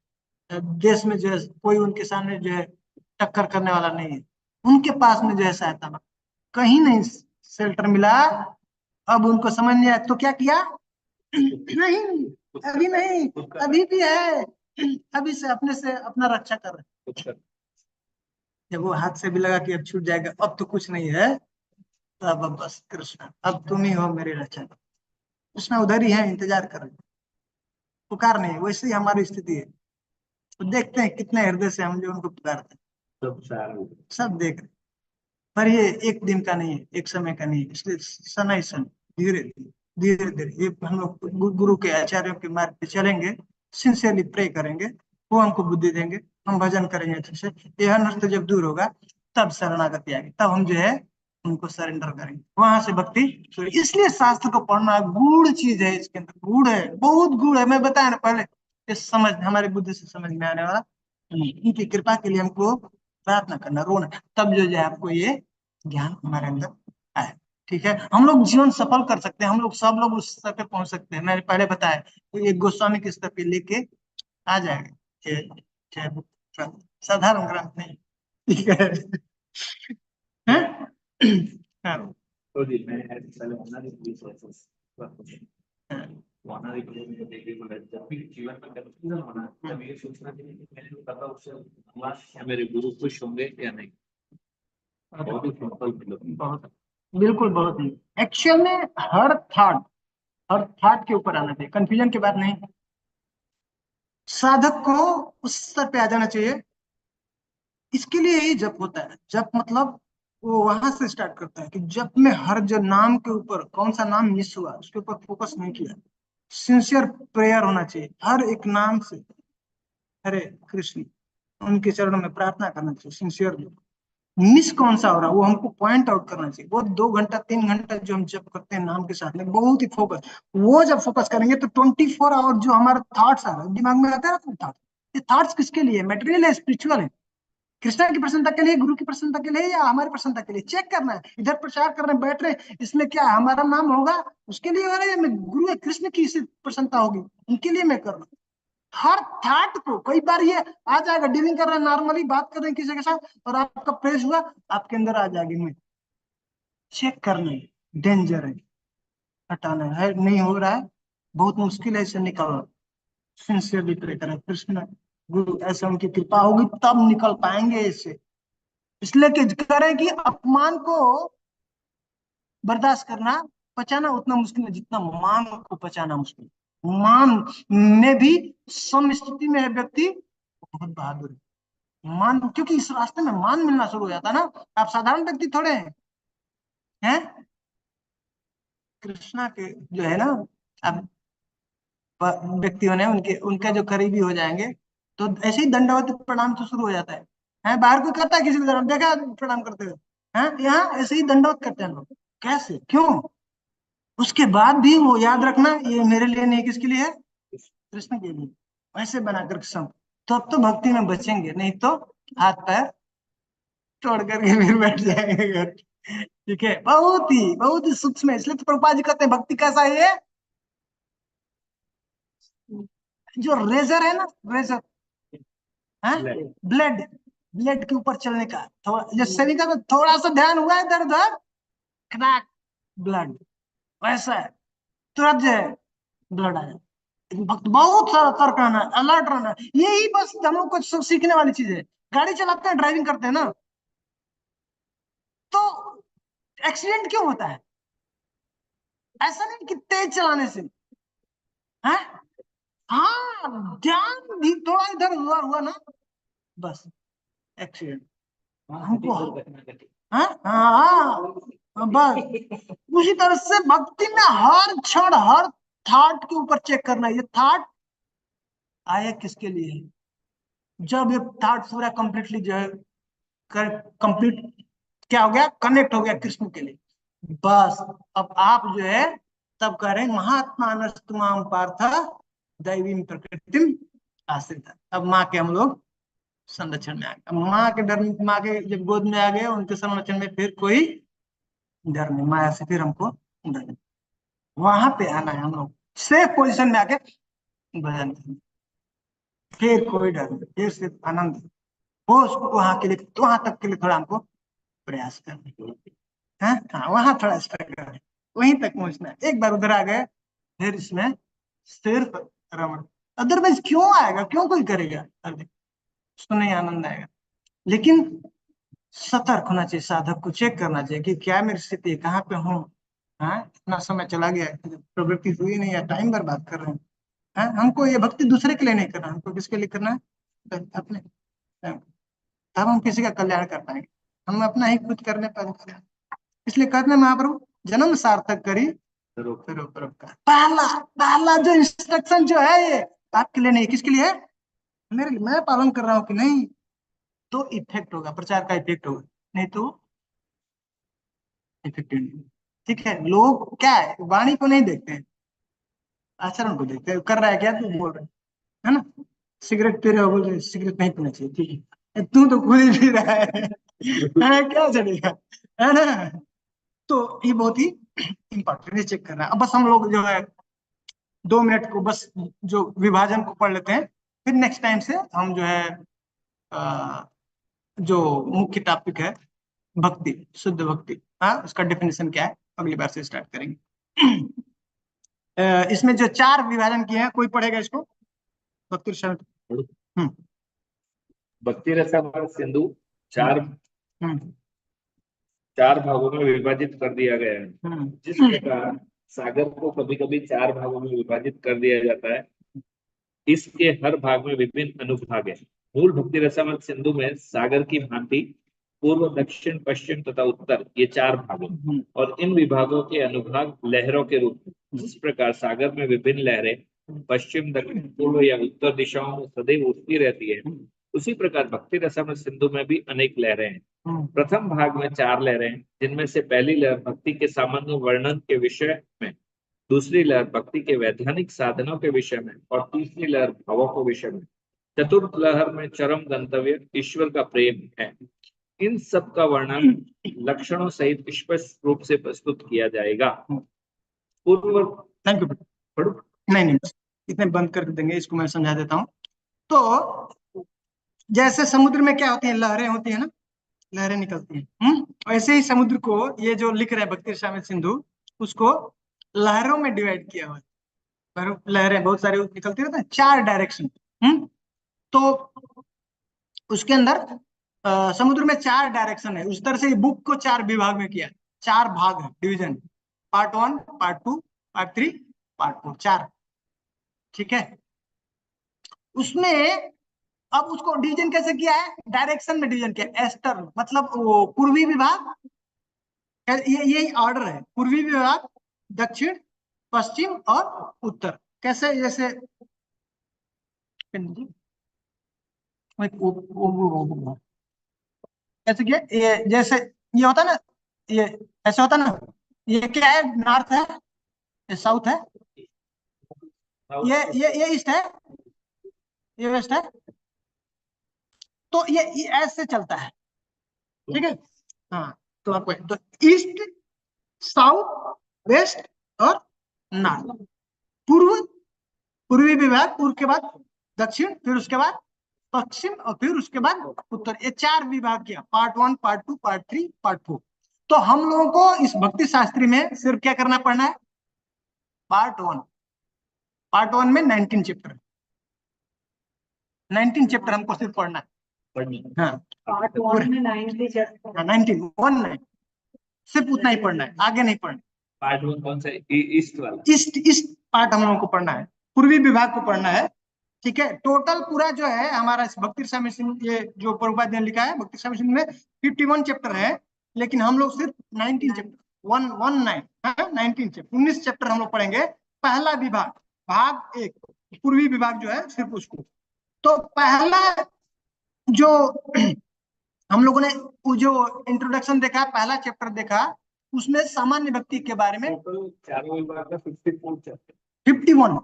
देश में जो है कोई उनके सामने जो है टक्कर करने वाला नहीं है। उनके पास में जो है सहायता में कहीं नहीं शेल्टर मिला। अब उनको समझ नहीं आया तो क्या किया, नहीं अभी नहीं, अभी भी है, अभी से अपने से अपना रक्षा कर रहे। जब वो हाथ से भी लगा कि अब छूट जाएगा, अब तो कुछ नहीं है, तो अब बस कृष्ण अब तुम ही हो मेरे रक्षा। कृष्ण उधर ही है, इंतजार कर रहे, पुकार नहीं। वैसे ही हमारी स्थिति है, तो देखते हैं कितने हृदय से हम जो उनको पुकारते हैं, सब देख रहे। पर ये एक दिन का नहीं है, एक समय का नहीं है, इसलिए सना सन धीरे धीरे धीरे ये हम लोग गुरु के आचार्यों के मार्ग पे चलेंगे, सिंसियरली प्रे करेंगे, वो हमको बुद्धि देंगे, हम भजन करेंगे अच्छे से, यह नष्ट जब दूर होगा तब शरणागति आएगी, तब हम जो है उनको सरेंडर करेंगे, वहां से भक्ति। इसलिए शास्त्र को पढ़ना गूढ़ चीज है, इसके अंदर गूढ़ है, बहुत गूढ़ है। मैं बताया ना पहले, ये समझ हमारी बुद्धि से समझ में आने वाला नहीं। इनकी कृपा के लिए हमको प्रार्थना करना, रोना, तब जो है आपको ये ज्ञान हमारे अंदर आए। ठीक है, हम लोग जीवन सफल कर सकते हैं, हम लोग सब लोग उस स्तर पे पहुंच सकते हैं। मैंने पहले बताया, तो एक गोस्वामी के स्तर पे लेके आ जाएगा, साधारण ग्रंथ नहीं। ठीक है, हाँ? मेरे गुरु खुश होंगे या नहीं, बहुत, बिल्कुल बहुत नहीं। एक्चुअल में हर थॉट के ऊपर आना चाहिए, कंफ्यूजन की बात नहीं। साधक को उस स्तर पे आ जाना चाहिए। इसके लिए ही जप होता है। जप मतलब वो वहां से स्टार्ट करता है कि जप में हर जो नाम के ऊपर, कौन सा नाम मिस हुआ उसके ऊपर फोकस नहीं किया, सिंसियर प्रेयर होना चाहिए हर एक नाम से। हरे कृष्ण, उनके चरणों में प्रार्थना करना चाहिए सिंसियरली। मिस कौन सा हो रहा है वो हमको पॉइंट आउट करना चाहिए। वो 2 घंटा 3 घंटा जो हम जप करते हैं नाम के साथ में, बहुत ही फोकस, वो जब फोकस करेंगे तो 24 आवर जो हमारे थॉट्स आ रहे हैं दिमाग में आते हैं ना थॉट, ये थॉट्स किसके लिए, मटेरियल है, स्पिरिचुअल है, कृष्णा की प्रसन्नता के लिए, गुरु की प्रसन्नता के लिए, या हमारी प्रसन्नता के लिए। चेक करना है, इधर प्रचार कर रहे हैं, बैठ रहे, इसमें क्या हमारा नाम होगा उसके लिए हो रहा है, मैं गुरु कृष्ण की प्रसन्नता होगी उनके लिए मैं कर रहा हूँ। हर थॉट को, कई बार ये आ जाएगा, डीलिंग कर रहे हैं, नॉर्मली बात कर रहे हैं किसी के साथ और आपका प्रेस हुआ, आपके अंदर आ जाएगी। मैं चेक करना है, डेंजर है, हटाना है, नहीं हो रहा है, बहुत मुश्किल है इसे निकालना। सिंसियरली प्रे करें, कृष्ण गुरु ऐसे उनकी कृपा होगी तब निकल पाएंगे इससे। इसलिए कि करें कि अपमान को बर्दाश्त करना, पचाना उतना मुश्किल है जितना मान को पचाना मुश्किल। मान में भी सम स्थिति में है व्यक्ति, बहुत बहादुर है। मान, क्योंकि इस रास्ते में मान मिलना शुरू हो जाता है ना, आप साधारण व्यक्ति थोड़े हैं। कृष्णा के जो है ना, अब व्यक्तियों ने उनके उनका जो करीबी हो जाएंगे तो ऐसे ही दंडवत प्रणाम तो शुरू हो जाता है। बाहर कोई करता है किसी को देखा प्रणाम करते हुए? हैं, यहाँ ऐसे ही दंडवत करते हैं लोग। कैसे, क्यों? उसके बाद भी वो याद रखना, ये मेरे लिए नहीं, किसके लिए है? कृष्ण के लिए। ऐसे बनाकर सब तो अब तो भक्ति में बचेंगे, नहीं तो हाथ पैर तोड़ करके फिर बैठ जाएंगे घर। ठीक है, बहुत ही सूक्ष्म है। इसलिए तो प्रभुपाद जी कहते हैं भक्ति कैसा है ये, जो रेजर है ना, रेजर है, ब्लड ब्लड के ऊपर चलने का। थोड़ा जैसे भी का थोड़ा सा ध्यान हुआ इधर उधर, क्रैक ब्लड, वैसा है, तुरंत जो है ब्लड आ जाए। भक्त बहुत सारा सतर्क रहना है, अलर्ट रहना है। यही बस हम लोग को सब सीखने वाली चीज है। गाड़ी चलाते हैं, ड्राइविंग करते हैं ना, तो एक्सीडेंट क्यों होता है? ऐसा नहीं कि तेज चलाने से है, हाँ ध्यान भी थोड़ा इधर उधर हुआ ना, बस एक्सीडेंट हमको। हाँ हाँ, बस उसी तरह से भक्ति में हर क्षण हर थॉट के ऊपर चेक करना, ये थॉट आया किसके लिए है। जब ये थॉट पूरा कंप्लीटली जो है कंप्लीट क्या हो गया, कनेक्ट हो गया कृष्ण के लिए, बस अब आप जो है तब कह रहे हैं महात्मा नस्तुमाम पार्थ दैवीं प्रकृतिम आश्रित। अब माँ के हम लोग संरक्षण में आ गए। अब माँ के डर, माँ के जब गोद में आ गए उनके संरक्षण में फिर कोई डर नहीं, माया से फिर हमको डर नहीं। वहां पे आना है हम लोग, सेफ पोजीशन में आके भजन करना, फिर कोई डर नहीं, फिर सिर्फ आनंद हो। उसको वहां के लिए, वहां तक के लिए थोड़ा हमको प्रयास करना है। हाँ, वहां थोड़ा स्ट्रगल है, वहीं तक पहुंचना है। एक बार उधर आ गए फिर इसमें सिर्फ रमण। अदरवाइज क्यों आएगा, क्यों कोई करेगा? उसको नहीं आनंद आएगा। लेकिन सतर्क होना चाहिए, साधक को चेक करना चाहिए कि क्या मेरी स्थिति है, कहाँ पे हूँ। हाँ, इतना समय चला गया, प्रवृत्ति हुई नहीं है, टाइम बर्बाद कर रहे हैं। हाँ, हमको ये भक्ति दूसरे के लिए नहीं करना, हमको किसके लिए करना है? अपने। तब हम किसी का कल्याण कर पाएंगे। हम अपना ही खुद करने पर, इसलिए कहते हैं महाप्रभु जन्म सार्थक करी फिर परोपकार। पहला पहला जो इंस्ट्रक्शन जो है ये आपके लिए नहीं, किसके लिए है? मेरे लिए। मैं पालन कर रहा हूँ कि नहीं, तो इफेक्ट होगा, प्रचार का इफेक्ट होगा, नहीं तो इफेक्टिव नहीं। ठीक है, लोग क्या है, वाणी को नहीं देखते हैं, आचरण को देखते हैं। कर रहा है क्या, तू बोल रहे है ना, सिगरेट पी रहे हो, बोल रहे सिगरेट नहीं पीना चाहिए, ठीक है, तू तो खुद ही पी रहा है क्या चलेगा, है ना। तो ये बहुत ही इंपॉर्टेंट है, चेक करना। अब बस हम लोग जो है 2 मिनट को बस जो विभाजन को पढ़ लेते हैं, फिर नेक्स्ट टाइम से हम जो है जो मुख्य टॉपिक है भक्ति, शुद्ध भक्ति, हाँ उसका डेफिनेशन क्या है, अगली बार से स्टार्ट करेंगे। इसमें जो 4 विभाजन किए हैं, कोई पढ़ेगा इसको? भक्ति रसामृत। भक्ति रसामृत सिंधु चार भागों में विभाजित कर दिया गया है। जिस प्रकार सागर को कभी कभी 4 भागों में विभाजित कर दिया जाता है, इसके हर भाग में विभिन्न अनुभाग है। मूल भक्ति रसामृत सिंधु में सागर की भांति पूर्व, दक्षिण, पश्चिम तथा उत्तर, ये 4 भाग हैं, और इन विभागों के अनुभाग लहरों के रूप में। जिस प्रकार सागर में विभिन्न लहरें पश्चिम, दक्षिण, पूर्व या उत्तर दिशाओं में सदैव उठती रहती है, उसी प्रकार भक्ति रसामृत सिंधु में भी अनेक लहरें हैं। प्रथम भाग में 4 लहरें हैं, जिनमें से पहली लहर भक्ति के सामान्य वर्णन के विषय में, दूसरी लहर भक्ति के वैधानिक साधनों के विषय में, और तीसरी लहर भावों के विषय में। चतुर्थ लहर में चरम गंतव्य ईश्वर का प्रेम है। इन सब का वर्णन लक्षणों सहित स्पष्ट रूप से प्रस्तुत किया जाएगा। पूर्व, थैंक यू। नहीं, इतने बंद कर देंगे, इसको मैं समझा देता हूँ। तो जैसे समुद्र में क्या होती है, लहरें होती है ना, लहरें निकलती हैं, वैसे ही समुद्र को ये जो लिख रहे हैं भक्ति रसामृत सिंधु, उसको लहरों में डिवाइड किया हुआ है। लहरें बहुत सारी निकलती रहती हैं, 4 डायरेक्शन। तो उसके अंदर समुद्र में 4 डायरेक्शन है। उस तरह से बुक को 4 विभाग में किया, 4 भाग है, division, part 1, part 2, part 3, part 4, 4। ठीक है, उसमें अब उसको डिवीजन कैसे किया है? डायरेक्शन में डिवीजन किया, एस्टर्न मतलब वो पूर्वी विभाग, ये ऑर्डर है, पूर्वी विभाग, दक्षिण, पश्चिम और उत्तर। कैसे? जैसे कैसे किया? ये जैसे ये होता ना, ये ऐसे होता ना, ये क्या है? नॉर्थ है, ये साउथ है, ये ईस्ट है, ये वेस्ट है। तो ये ऐसे चलता है। ठीक है, हाँ। तो आपको तो ईस्ट, साउथ, वेस्ट और नॉर्थ। पूर्व, पूर्वी विभाग, पूर्व के बाद दक्षिण, फिर उसके बाद पश्चिम और फिर उसके बाद उत्तर। ये 4 विभाग किया, पार्ट 1, पार्ट 2, पार्ट 3, पार्ट 4। तो हम लोगों को इस भक्ति शास्त्री में सिर्फ क्या करना पड़ना है? पार्ट 1। पार्ट 1 में 19 चैप्टर, 19 चैप्टर हमको सिर्फ पढ़ना है। हाँ, पार्ट 1 में 90 चैप्टर। 19 सिर्फ उतना ही पढ़ना है, आगे नहीं पढ़ना। पार्ट 1 कौन सा? ईस्ट वाला? ईस्ट पार्ट हम लोगों को पढ़ना है, पूर्वी विभाग को पढ़ना है। ठीक है, टोटल पूरा जो है हमारा इस भक्ति रसामृत सिंधु, ये जो प्रभुपाद ने लिखा है भक्ति रसामृत सिंधु में 51 चैप्टर है, लेकिन हम लोग सिर्फ 19 चैप्टर 19 चैप्टर 19 चैप्टर हम लोग पढ़ेंगे। पहला विभाग, भाग 1, पूर्वी विभाग जो है सिर्फ उसको। तो पहला जो हम लोगों ने जो इंट्रोडक्शन देखा, पहला चैप्टर देखा, उसमें सामान्य भक्ति के बारे में चारों विभाग का 54 चैप्टर, 51।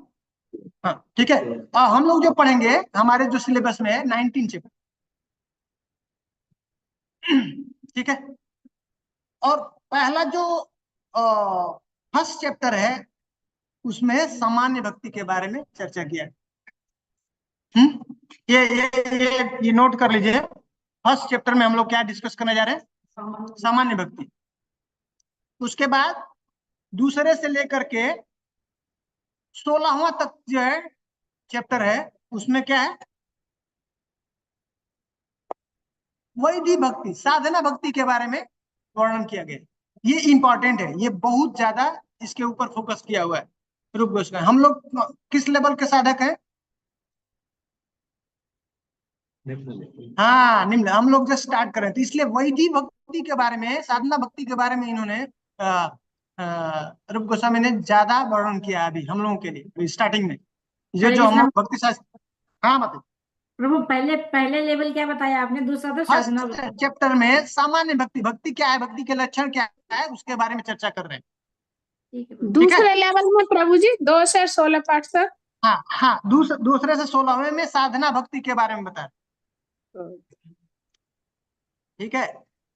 हाँ, ठीक है। हम लोग जो पढ़ेंगे हमारे जो सिलेबस में है 19 चैप्टर। ठीक है, और पहला जो फर्स्ट चैप्टर है उसमें सामान्य भक्ति के बारे में चर्चा किया है। ये नोट कर लीजिए, फर्स्ट चैप्टर में हम लोग क्या डिस्कस करने जा रहे हैं? सामान्य भक्ति। उसके बाद दूसरे से लेकर के 16वां तक जो है चैप्टर है, उसमें क्या है? वैदिक भक्ति, साधना भक्ति के बारे में वर्णन किया गया। ये इंपॉर्टेंट है, ये बहुत ज्यादा इसके ऊपर फोकस किया हुआ है रूप गोस्वामी। हम लोग किस लेवल के साधक हैं? हाँ, निम्न। हम लोग जो स्टार्ट करें, तो इसलिए वैदिक भक्ति के बारे में, साधना भक्ति के बारे में इन्होंने रूप गोस्वामी ने ज्यादा वर्णन किया अभी हम लोगों के लिए स्टार्टिंग में। ये जो हम लोग भक्ति शास्त्र, हाँ मतलब प्रभु पहले पहले लेवल क्या बताया आपने? दूसरा तो साधना फर्स्ट चैप्टर में सामान्य भक्ति, भक्ति क्या है, भक्ति के लक्षण क्या है, उसके बारे में चर्चा कर रहे हैं। ठीक है। दूसरे लेवल में प्रभु जी 2 से 16 पाठ तक। हाँ, दूसरे से 16वें में साधना भक्ति के बारे में बता। ठीक है,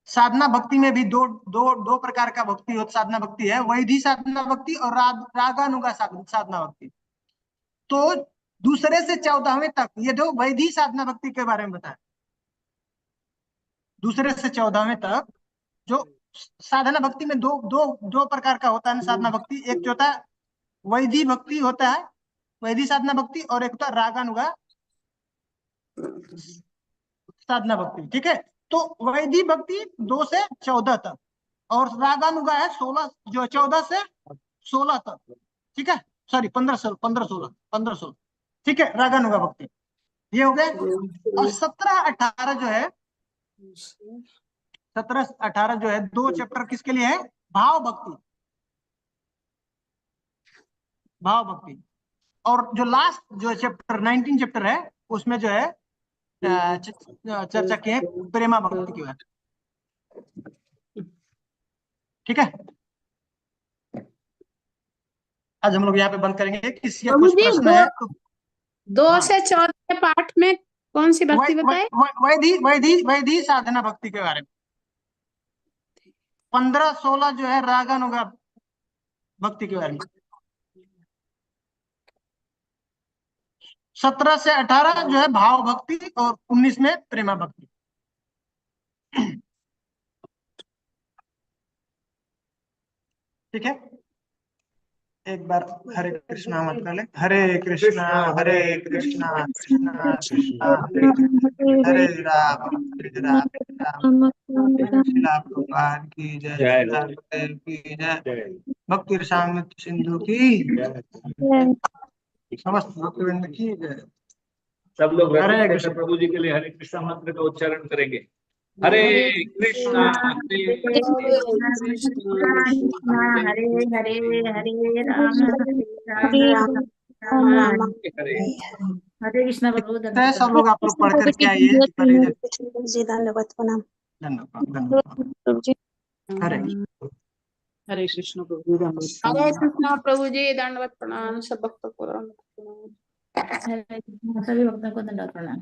साधना भक्ति में भी दो प्रकार का भक्ति हो, साधना भक्ति है, वैदिक साधना भक्ति और रागानुगा साधना भक्ति। तो दूसरे से 14वें तक ये दो वैदिक साधना भक्ति के बारे में बताया। दूसरे से 14वें तक जो साधना भक्ति में दो प्रकार का होता है साधना भक्ति। एक जो होता है वैदिक भक्ति होता है, वैदिक साधना भक्ति, और एक होता है रागानुगा साधना भक्ति। ठीक है, तो वैदिक भक्ति 2 से 14 तक, और रागानुगा है 14 से 16 तक। ठीक है, सॉरी 15 16। ठीक है, रागानुगा भक्ति ये हो गए। और 17-18 जो है, 17-18 जो है 2 चैप्टर किसके लिए है? भाव भक्ति, भाव भक्ति। और जो लास्ट जो चैप्टर 19 चैप्टर है, उसमें जो है चर्चा की है प्रेमा भक्ति की बात। ठीक है, आज हम लोग यहाँ पे बंद करेंगे। किसी का कुछ प्रश्न है तो 2 से 14 पाठ में कौन सी भक्ति बताए? वैदिक साधना भक्ति के बारे में। 15-16 जो है रागानुगा भक्ति के बारे में। 17 से 18 जो है भाव भक्ति, और 19 में प्रेमा भक्ति। ठीक है, एक बार हरे कृष्णा मत कर ले। हरे कृष्णा कृष्णा कृष्णा हरे हरे राम राम शिला प्रभुपाद की जय, जय। शिला गुरुदेव की जय, जय। भक्ति रसामृत सिंधु की जय। समस्त भक्तवृंद की जय। सब लोग हरे रत्न कृष्ण। प्रभु जी के लिए हरे कृष्णा मंत्र का उच्चारण करेंगे। हरे कृष्णा हरे कृष्णा हरे हरे हरे राम हरे राम राम राम हरे हरे कृष्णा प्रभु तो सब लोग आप लोग पढ़ करके आइए परिजन। धन्यवाद प्रणाम। धन्यवाद धन्यवाद। हरे हरे कृष्ण प्रभु हरे कृष्णा प्रभु जी, दंडवत प्रणाम सब भक्तों को। सभी भक्तों को दंडवत प्रणाम।